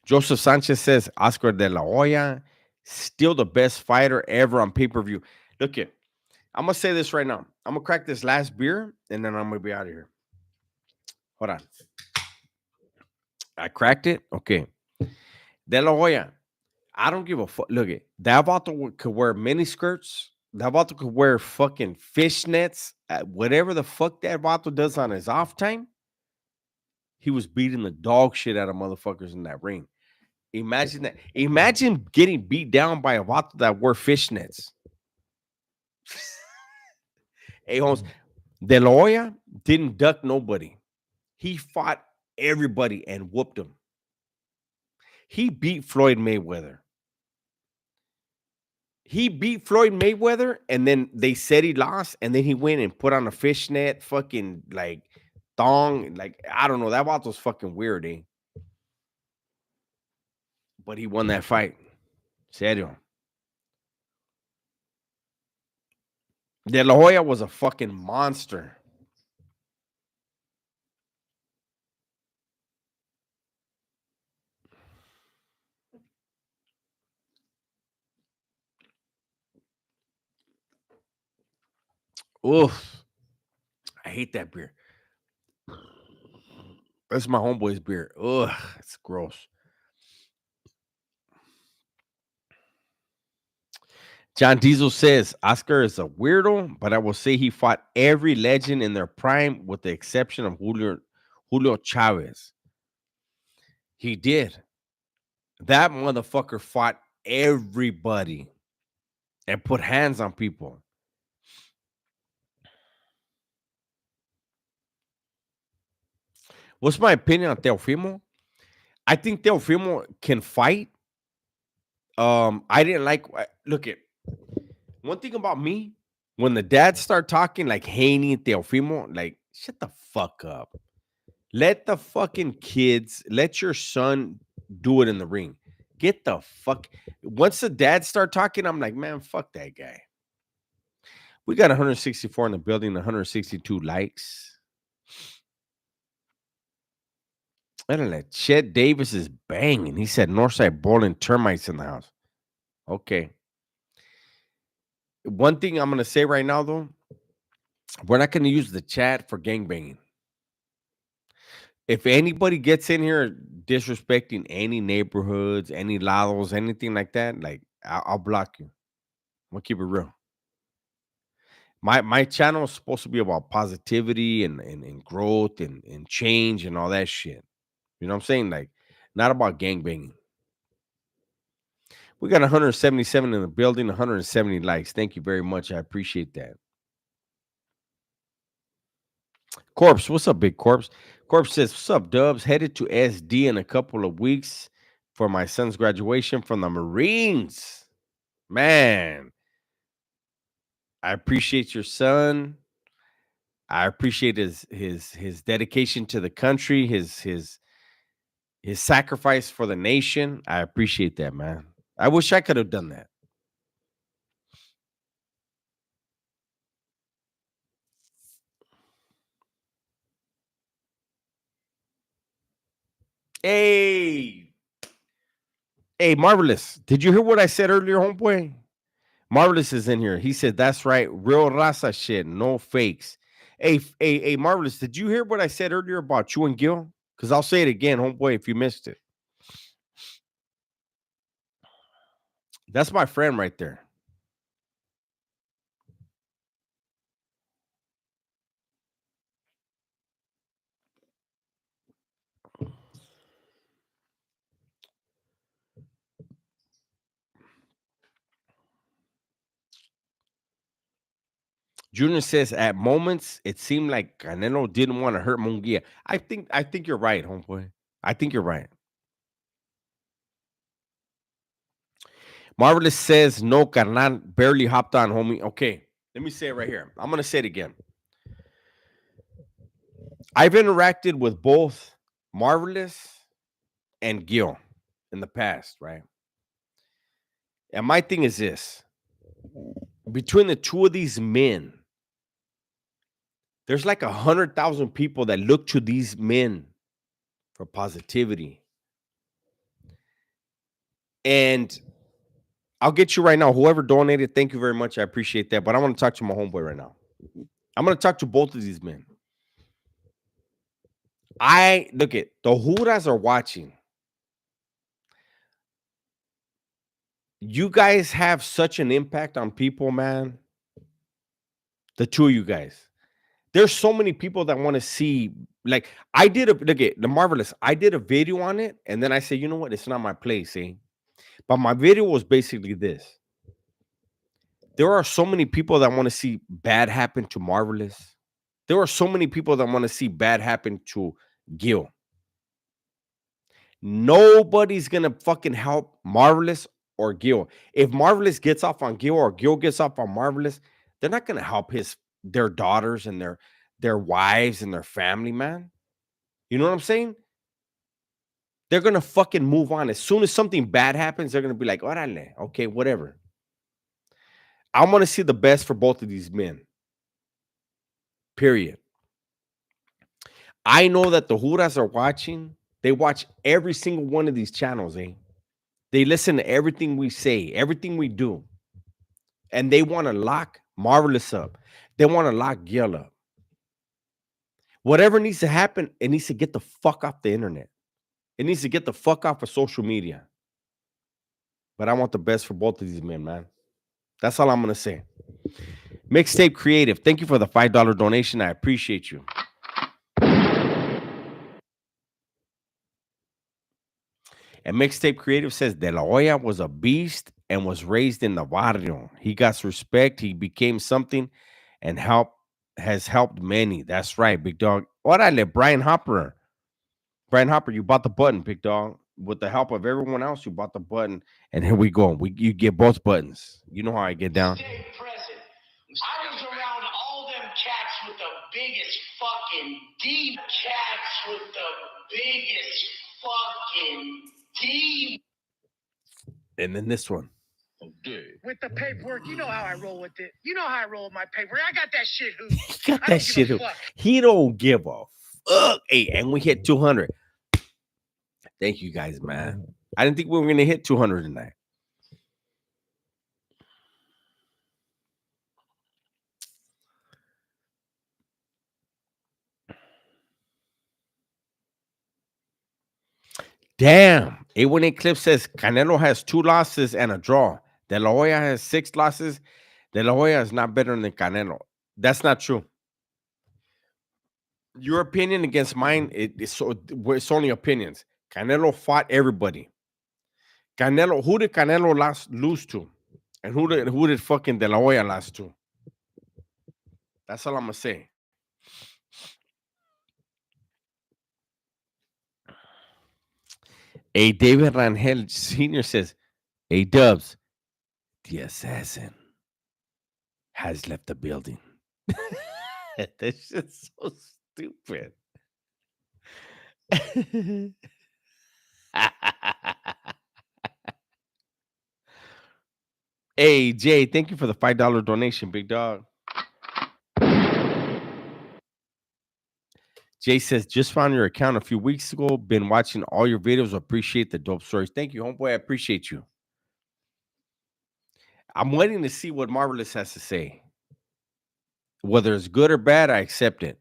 Joseph Sanchez says, Oscar de la Hoya, still the best fighter ever on pay-per-view. Look it, I'm going to say this right now. I'm going to crack this last beer, and then I'm going to be out of here. Hold on. I cracked it? Okay. De la Hoya, I don't give a fuck. Look it, that vato could wear mini skirts. That vato could wear fucking fishnets. Whatever the fuck that vato does on his off time, he was beating the dog shit out of motherfuckers in that ring. Imagine that. Imagine getting beat down by a vato that wore fishnets. Hey, Holmes, De La Hoya didn't duck nobody. He fought everybody and whooped them. He beat Floyd Mayweather. And then they said he lost, and then he went and put on a fishnet, fucking like thong, like I don't know. That vato was fucking weird, eh? But he won that fight. Serio. De La Hoya was a fucking monster. Oof. I hate that beer. That's my homeboy's beer. Ugh, it's gross. John Diesel says Oscar is a weirdo, but I will say he fought every legend in their prime with the exception of Julio Chavez. He did. That motherfucker fought everybody and put hands on people. What's my opinion on Teofimo? I think Teofimo can fight. I didn't like. Look at one thing about me. When the dads start talking like Haney and Teofimo, like shut the fuck up. Let the fucking kids, let your son do it in the ring. Get the fuck. Once the dads start talking, I'm like, man, fuck that guy. We got 164 in the building, 162 likes. I don't know. Chet Davis is banging. He said Northside Bowling termites in the house. Okay. One thing I'm gonna say right now, though, we're not gonna use the chat for gangbanging. If anybody gets in here disrespecting any neighborhoods, any lados, anything like that, like I'll block you. I'm gonna keep it real. My channel is supposed to be about positivity and growth and change and all that shit. You know what I'm saying? Like, not about gangbanging. We got 177 in the building, 170 likes. Thank you very much. I appreciate that. Corpse, what's up, big Corpse? Corpse says, what's up, Dubs? Headed to SD in a couple of weeks for my son's graduation from the Marines. Man, I appreciate your son. I appreciate his dedication to the country, his sacrifice for the nation. I appreciate that, man. I wish I could have done that. Hey, hey, Marvelous. Did you hear what I said earlier, homeboy? Marvelous is in here. He said, that's right. Real raza shit. No fakes. Hey, Marvelous, did you hear what I said earlier about you and Gil? Because I'll say it again, homeboy, if you missed it. That's my friend right there. Junior says at moments it seemed like Canelo didn't want to hurt Mungia. I think you're right, homeboy. I think you're right. Marvelous says no, carnal, barely hopped on, homie. Okay, let me say it right here. I'm gonna say it again. I've interacted with both Marvelous and Gil in the past, right? And my thing is this: between the two of these men, there's like 100,000 people that look to these men for positivity. And I'll get you right now. Whoever donated, thank you very much. I appreciate that. But I want to talk to my homeboy right now. I'm going to talk to both of these men. I look at the Juras are watching. You guys have such an impact on people, man. The two of you guys. There's so many people that want to see. Like I did look at the Marvelous. I did a video on it, and then I said, you know what? It's not my place, eh? But my video was basically this. There are so many people that want to see bad happen to Marvelous. There are so many people that want to see bad happen to Gil. Nobody's gonna fucking help Marvelous or Gil. If Marvelous gets off on Gil or Gil gets off on Marvelous, they're not gonna help their daughters and their wives and their family, man. You know what I'm saying? They're gonna fucking move on. As soon as something bad happens, they're gonna be like, orale, okay, whatever. I want to see the best for both of these men. Period. I know that the Juras are watching. They watch every single one of these channels, eh? They listen to everything we say, everything we do. And they want to lock Marvelous up. They want to lock Gil up. Whatever needs to happen, it needs to get the fuck off the internet. It needs to get the fuck off of social media. But I want the best for both of these men, man. That's all I'm going to say. Mixtape Creative, thank you for the $5 donation. I appreciate you. And Mixtape Creative says De La Hoya was a beast and was raised in the barrio. He got respect. He became something and has helped many. That's right, big dog. Órale, Brian Hopper. Brian Hopper, you bought the button, big dog. With the help of everyone else, you bought the button. And here we go. You get both buttons. You know how I get down. Stay present. I was around all them cats with the biggest fucking deep cats with the biggest fucking deep. And then this one. With the paperwork, you know how I roll with it. You know how I roll with my paperwork. I got that shit hooped. He got I that don't shit. give a fuck. He don't give a fuck. Hey, and we hit 200. Thank you guys, man. I didn't think we were going to hit 200 tonight. Damn. A18 Clip says Canelo has 2 losses and a draw. De La Hoya has 6 losses. De La Hoya is not better than Canelo. That's not true. Your opinion against mine, it's only opinions. Canelo fought everybody. Who did Canelo lose to? And who did fucking De La Hoya lose to? That's all I'm gonna say. A David Rangel Sr. says, A Dubs, the assassin has left the building. That's just so stupid. Hey, Jay, thank you for the $5 donation, big dog. Jay says, just found your account a few weeks ago. Been watching all your videos. Appreciate the dope stories. Thank you, homeboy. I appreciate you. I'm waiting to see what Marvelous has to say. Whether it's good or bad, I accept it.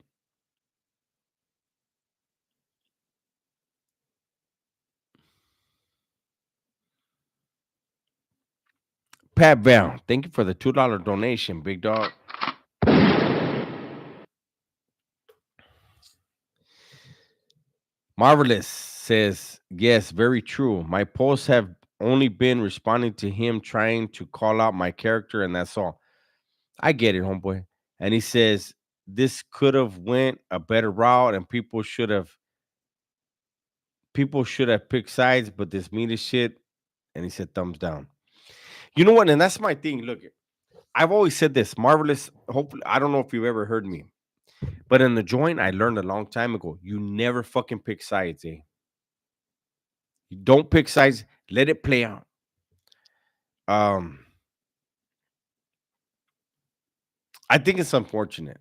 Pat Val, thank you for the $2 donation, big dog. Marvelous says, yes, very true. My posts have only been responding to him trying to call out my character, and that's all. I get it, homeboy. And he says, this could have went a better route and people should have picked sides, but this media shit. And he said, thumbs down. You know what? And that's my thing. Look, I've always said this, Marvelous. Hopefully, I don't know if you've ever heard me, but in the joint, I learned a long time ago, you never fucking pick sides, eh? You don't pick sides. Let it play out. I think it's unfortunate.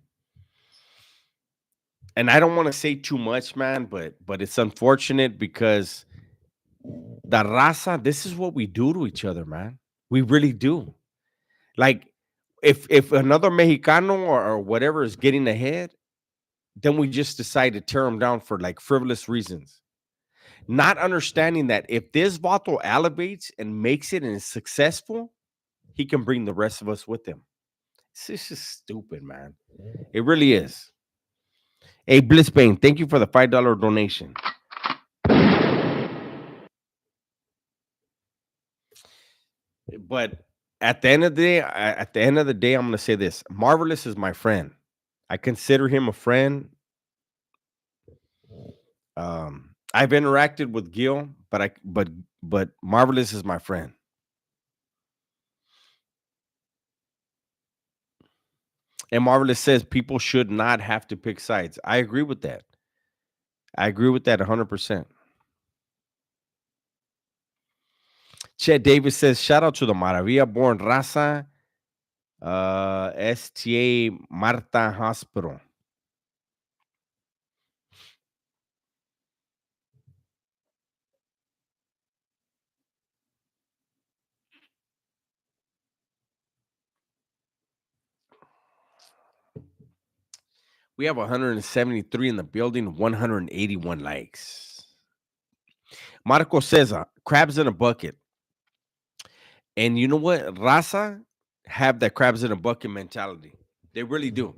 And I don't want to say too much, man, but it's unfortunate because the raza, this is what we do to each other, man. We really do. Like, if another Mexicano or whatever is getting ahead, then we just decide to tear them down for like frivolous reasons. Not understanding that if this vato elevates and makes it and is successful, he can bring the rest of us with him. It's just stupid, man. It really is. Hey, Blissbane, thank you for the $5 donation. But at the end of the day, I'm gonna say this: Marvelous is my friend. I consider him a friend. I've interacted with Gil, but Marvelous is my friend. And Marvelous says people should not have to pick sides. I agree with that. I agree with that 100%. Chet Davis says, shout out to the Maravilla born Raza STA Marta Hospital. We have 173 in the building, 181 likes. Marco says, crabs in a bucket. And you know what? Raza have that crabs in a bucket mentality. They really do.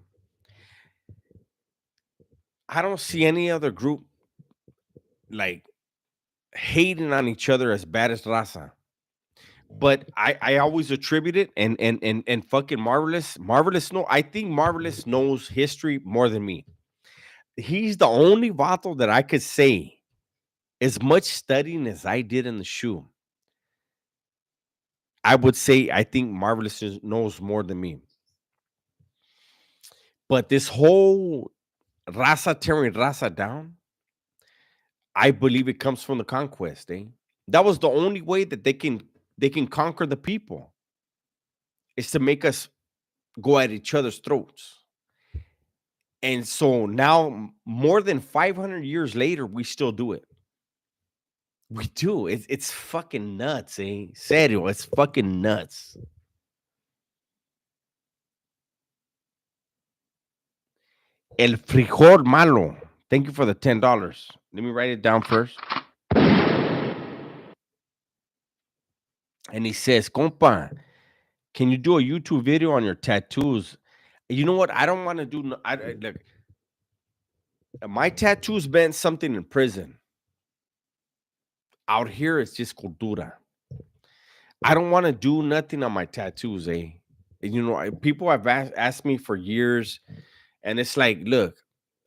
I don't see any other group like hating on each other as bad as Raza. But I always attribute it and fucking Marvelous I think Marvelous knows history more than me. He's the only vato that I could say as much studying as I did in the shoe. I would say I think Marvelous knows more than me. But this whole Raza tearing Raza down, I believe it comes from the conquest, eh? That was the only way that they can conquer the people is to make us go at each other's throats. And so now, more than 500 years later, we still do it. We do. It's fucking nuts, eh? Serio, it's fucking nuts. El frijol malo. Thank you for the $10. Let me write it down first. And he says, compa, can you do a YouTube video on your tattoos? You know what? I don't want to do. Look, my tattoos meant something in prison. Out here, it's just cultura. I don't want to do nothing on my tattoos, eh? You know, people have asked me for years, and it's like, look,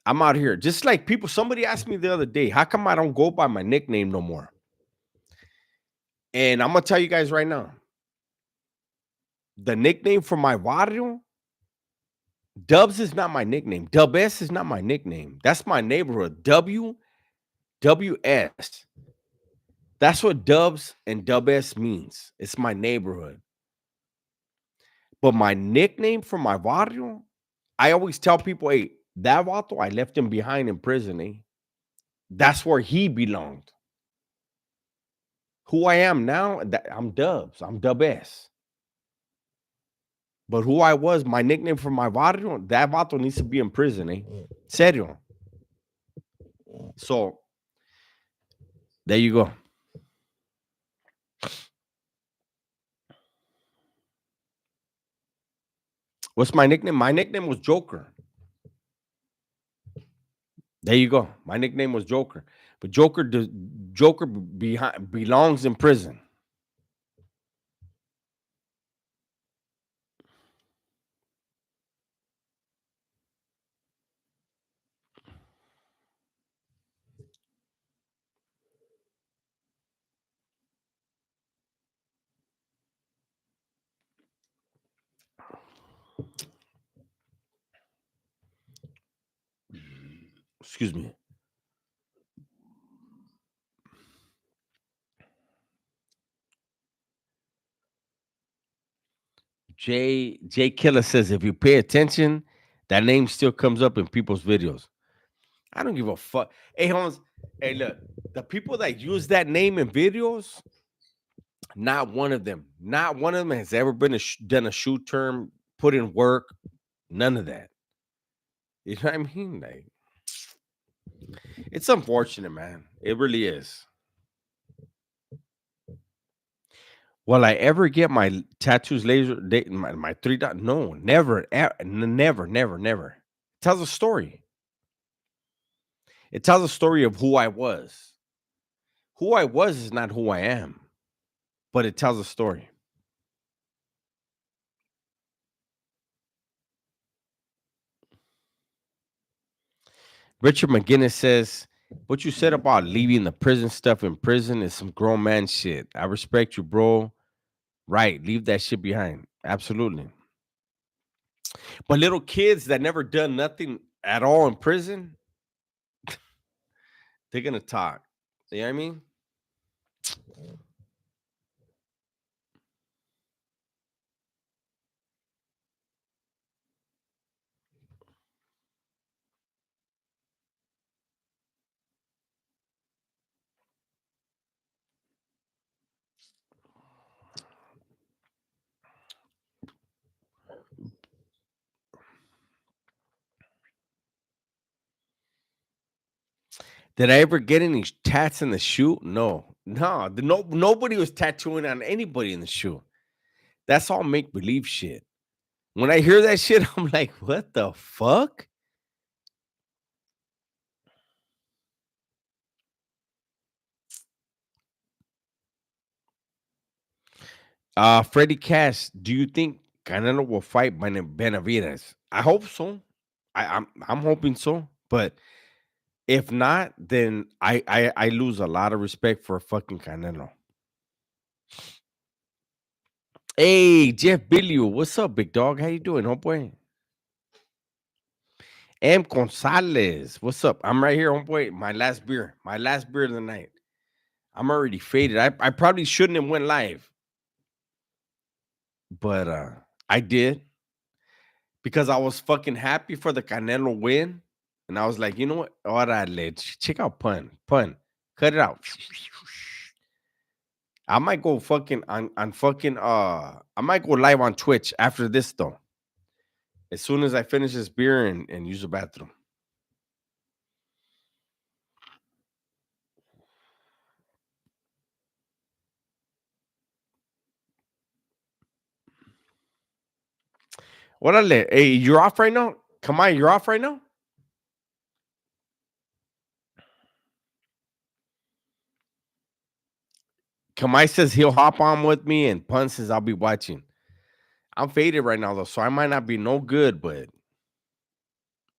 I'm out here. Just like people, somebody asked me the other day, how come I don't go by my nickname no more? And I'm gonna tell you guys right now, the nickname for my barrio, Dubs is not my nickname. Dub S is not my nickname. That's my neighborhood. WS. That's what Dubs and Dub S means. It's my neighborhood. But my nickname for my barrio, I always tell people, hey, that vato, I left him behind in prison, eh? That's where he belonged. Who I am now, I'm Dubs. I'm Dub S. But who I was, my nickname for my barrio, that vato needs to be in prison, eh? Serio. So, there you go. What's my nickname? My nickname was Joker. There you go. My nickname was Joker. But Joker belongs in prison. Excuse me. J Killer says if you pay attention, that name still comes up in people's videos. I don't give a fuck. Hey, Holmes. Hey, look, the people that use that name in videos, not one of them has ever been done a shoot term, put in work, none of that. You know what I mean? Like, it's unfortunate, man. It really is. Will I ever get my tattoos laser? My 3 dot? No, never, never, never, never. It tells a story. It tells a story of who I was. Who I was is not who I am, but it tells a story. Richard McGinnis says, what you said about leaving the prison stuff in prison is some grown man shit. I respect you, bro. Right. Leave that shit behind. Absolutely. But little kids that never done nothing at all in prison, they're going to talk. You know what I mean? Did I ever get any tats in the shoe? No. Nobody was tattooing on anybody in the shoe. That's all make believe shit. When I hear that shit, I'm like, what the fuck? Freddie Cash, do you think Canelo will fight Benavidez? I hope so. I'm hoping so. But if not, then I lose a lot of respect for fucking Canelo. Hey, Jeff Billiou, what's up, big dog? How you doing, homeboy? M. Gonzalez, what's up? I'm right here, homeboy. My last beer of the night. I'm already faded. I probably shouldn't have went live, but I did because I was fucking happy for the Canelo win, and I was like, you know what? Orale, check out pun, cut it out. I might go fucking on fucking I might go live on Twitch after this though. As soon as I finish this beer and use the bathroom. Orale, hey, you're off right now? Come on, you're off right now? Kamai says he'll hop on with me, and Pun says I'll be watching. I'm faded right now though, so I might not be no good, but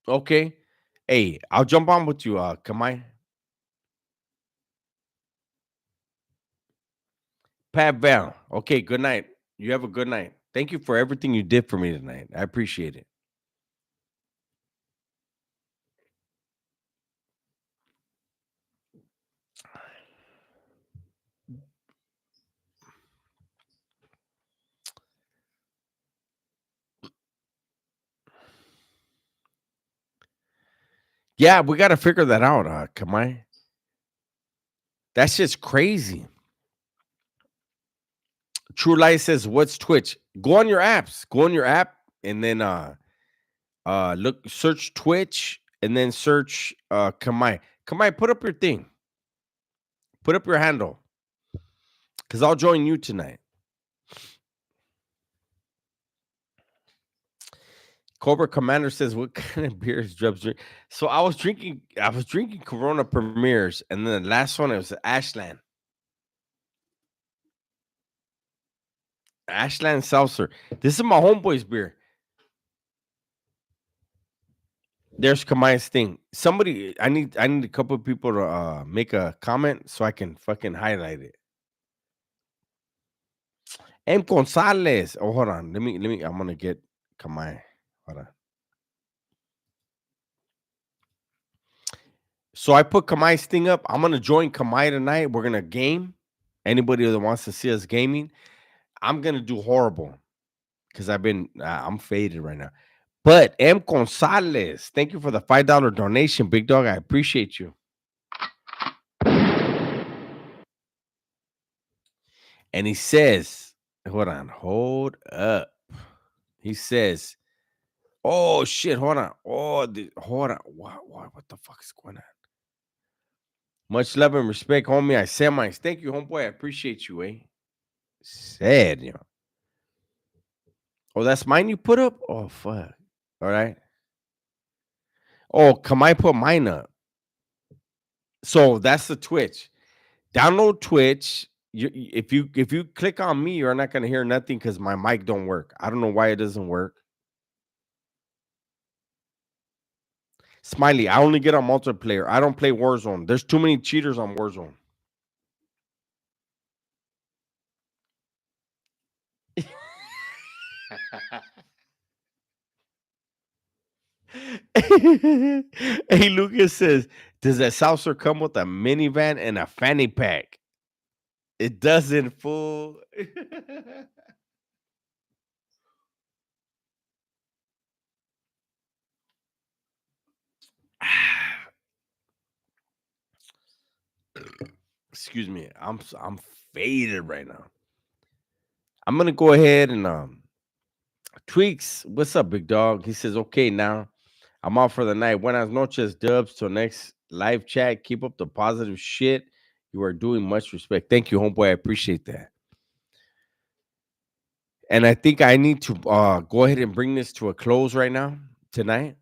okay. Hey, I'll jump on with you, Kamai. Pat Val. Okay, good night. You have a good night. Thank you for everything you did for me tonight. I appreciate it. Yeah, we got to figure that out, Kamai. That's just crazy. True Light says, "What's Twitch?" Go on your apps. Go on your app, and then look, search Twitch, and then search Kamai. Kamai, put up your thing. Put up your handle, because I'll join you tonight. Cobra Commander says, "What kind of beer is Drubs drink?" So I was drinking Corona Premiers, and then the last one it was Ashland Seltzer. This is my homeboy's beer. There's Kamai's thing. Somebody, I need a couple of people to make a comment so I can fucking highlight it. M. Gonzalez. Oh, hold on. Let me. I'm gonna get Kamai. Hold on. So I put Kamai's thing up. I'm gonna join Kamai tonight. We're gonna game. Anybody that wants to see us gaming, I'm gonna do horrible because I'm faded right now. But M. Gonzalez, thank you for the $5 donation, big dog. I appreciate you. And he says, hold up. He says, oh shit, hold on. Hold on. What the fuck is going on? Much love and respect, homie. I said mine. Thank you, homeboy. I appreciate you, eh? Said, you know. Oh, that's mine you put up? Oh, fuck. All right. Oh, can I put mine up? So that's the Twitch. Download Twitch. If you click on me, you're not gonna hear nothing because my mic don't work. I don't know why it doesn't work. Smiley, I only get on multiplayer. I don't play Warzone. There's too many cheaters on Warzone. Hey, Lucas says, does that saucer come with a minivan and a fanny pack? It doesn't, fool. Excuse me. I'm faded right now. I'm gonna go ahead and Tweaks. What's up, big dog? He says, okay, now I'm out for the night. Buenas noches, dubs. Till next live chat. Keep up the positive shit. You are doing much respect. Thank you, homeboy. I appreciate that. And I think I need to go ahead and bring this to a close right now tonight.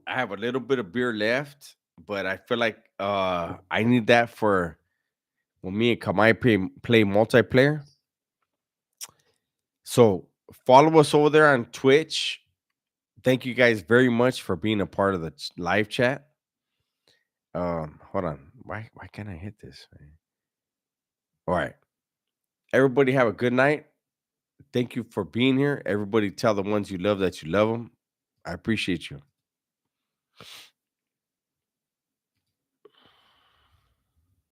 I have a little bit of beer left, but I feel like I need that for when me and Kamai play multiplayer. So follow us over there on Twitch. Thank you guys very much for being a part of the live chat. Hold on. Why can't I hit this? All right. Everybody have a good night. Thank you for being here. Everybody tell the ones you love that you love them. I appreciate you.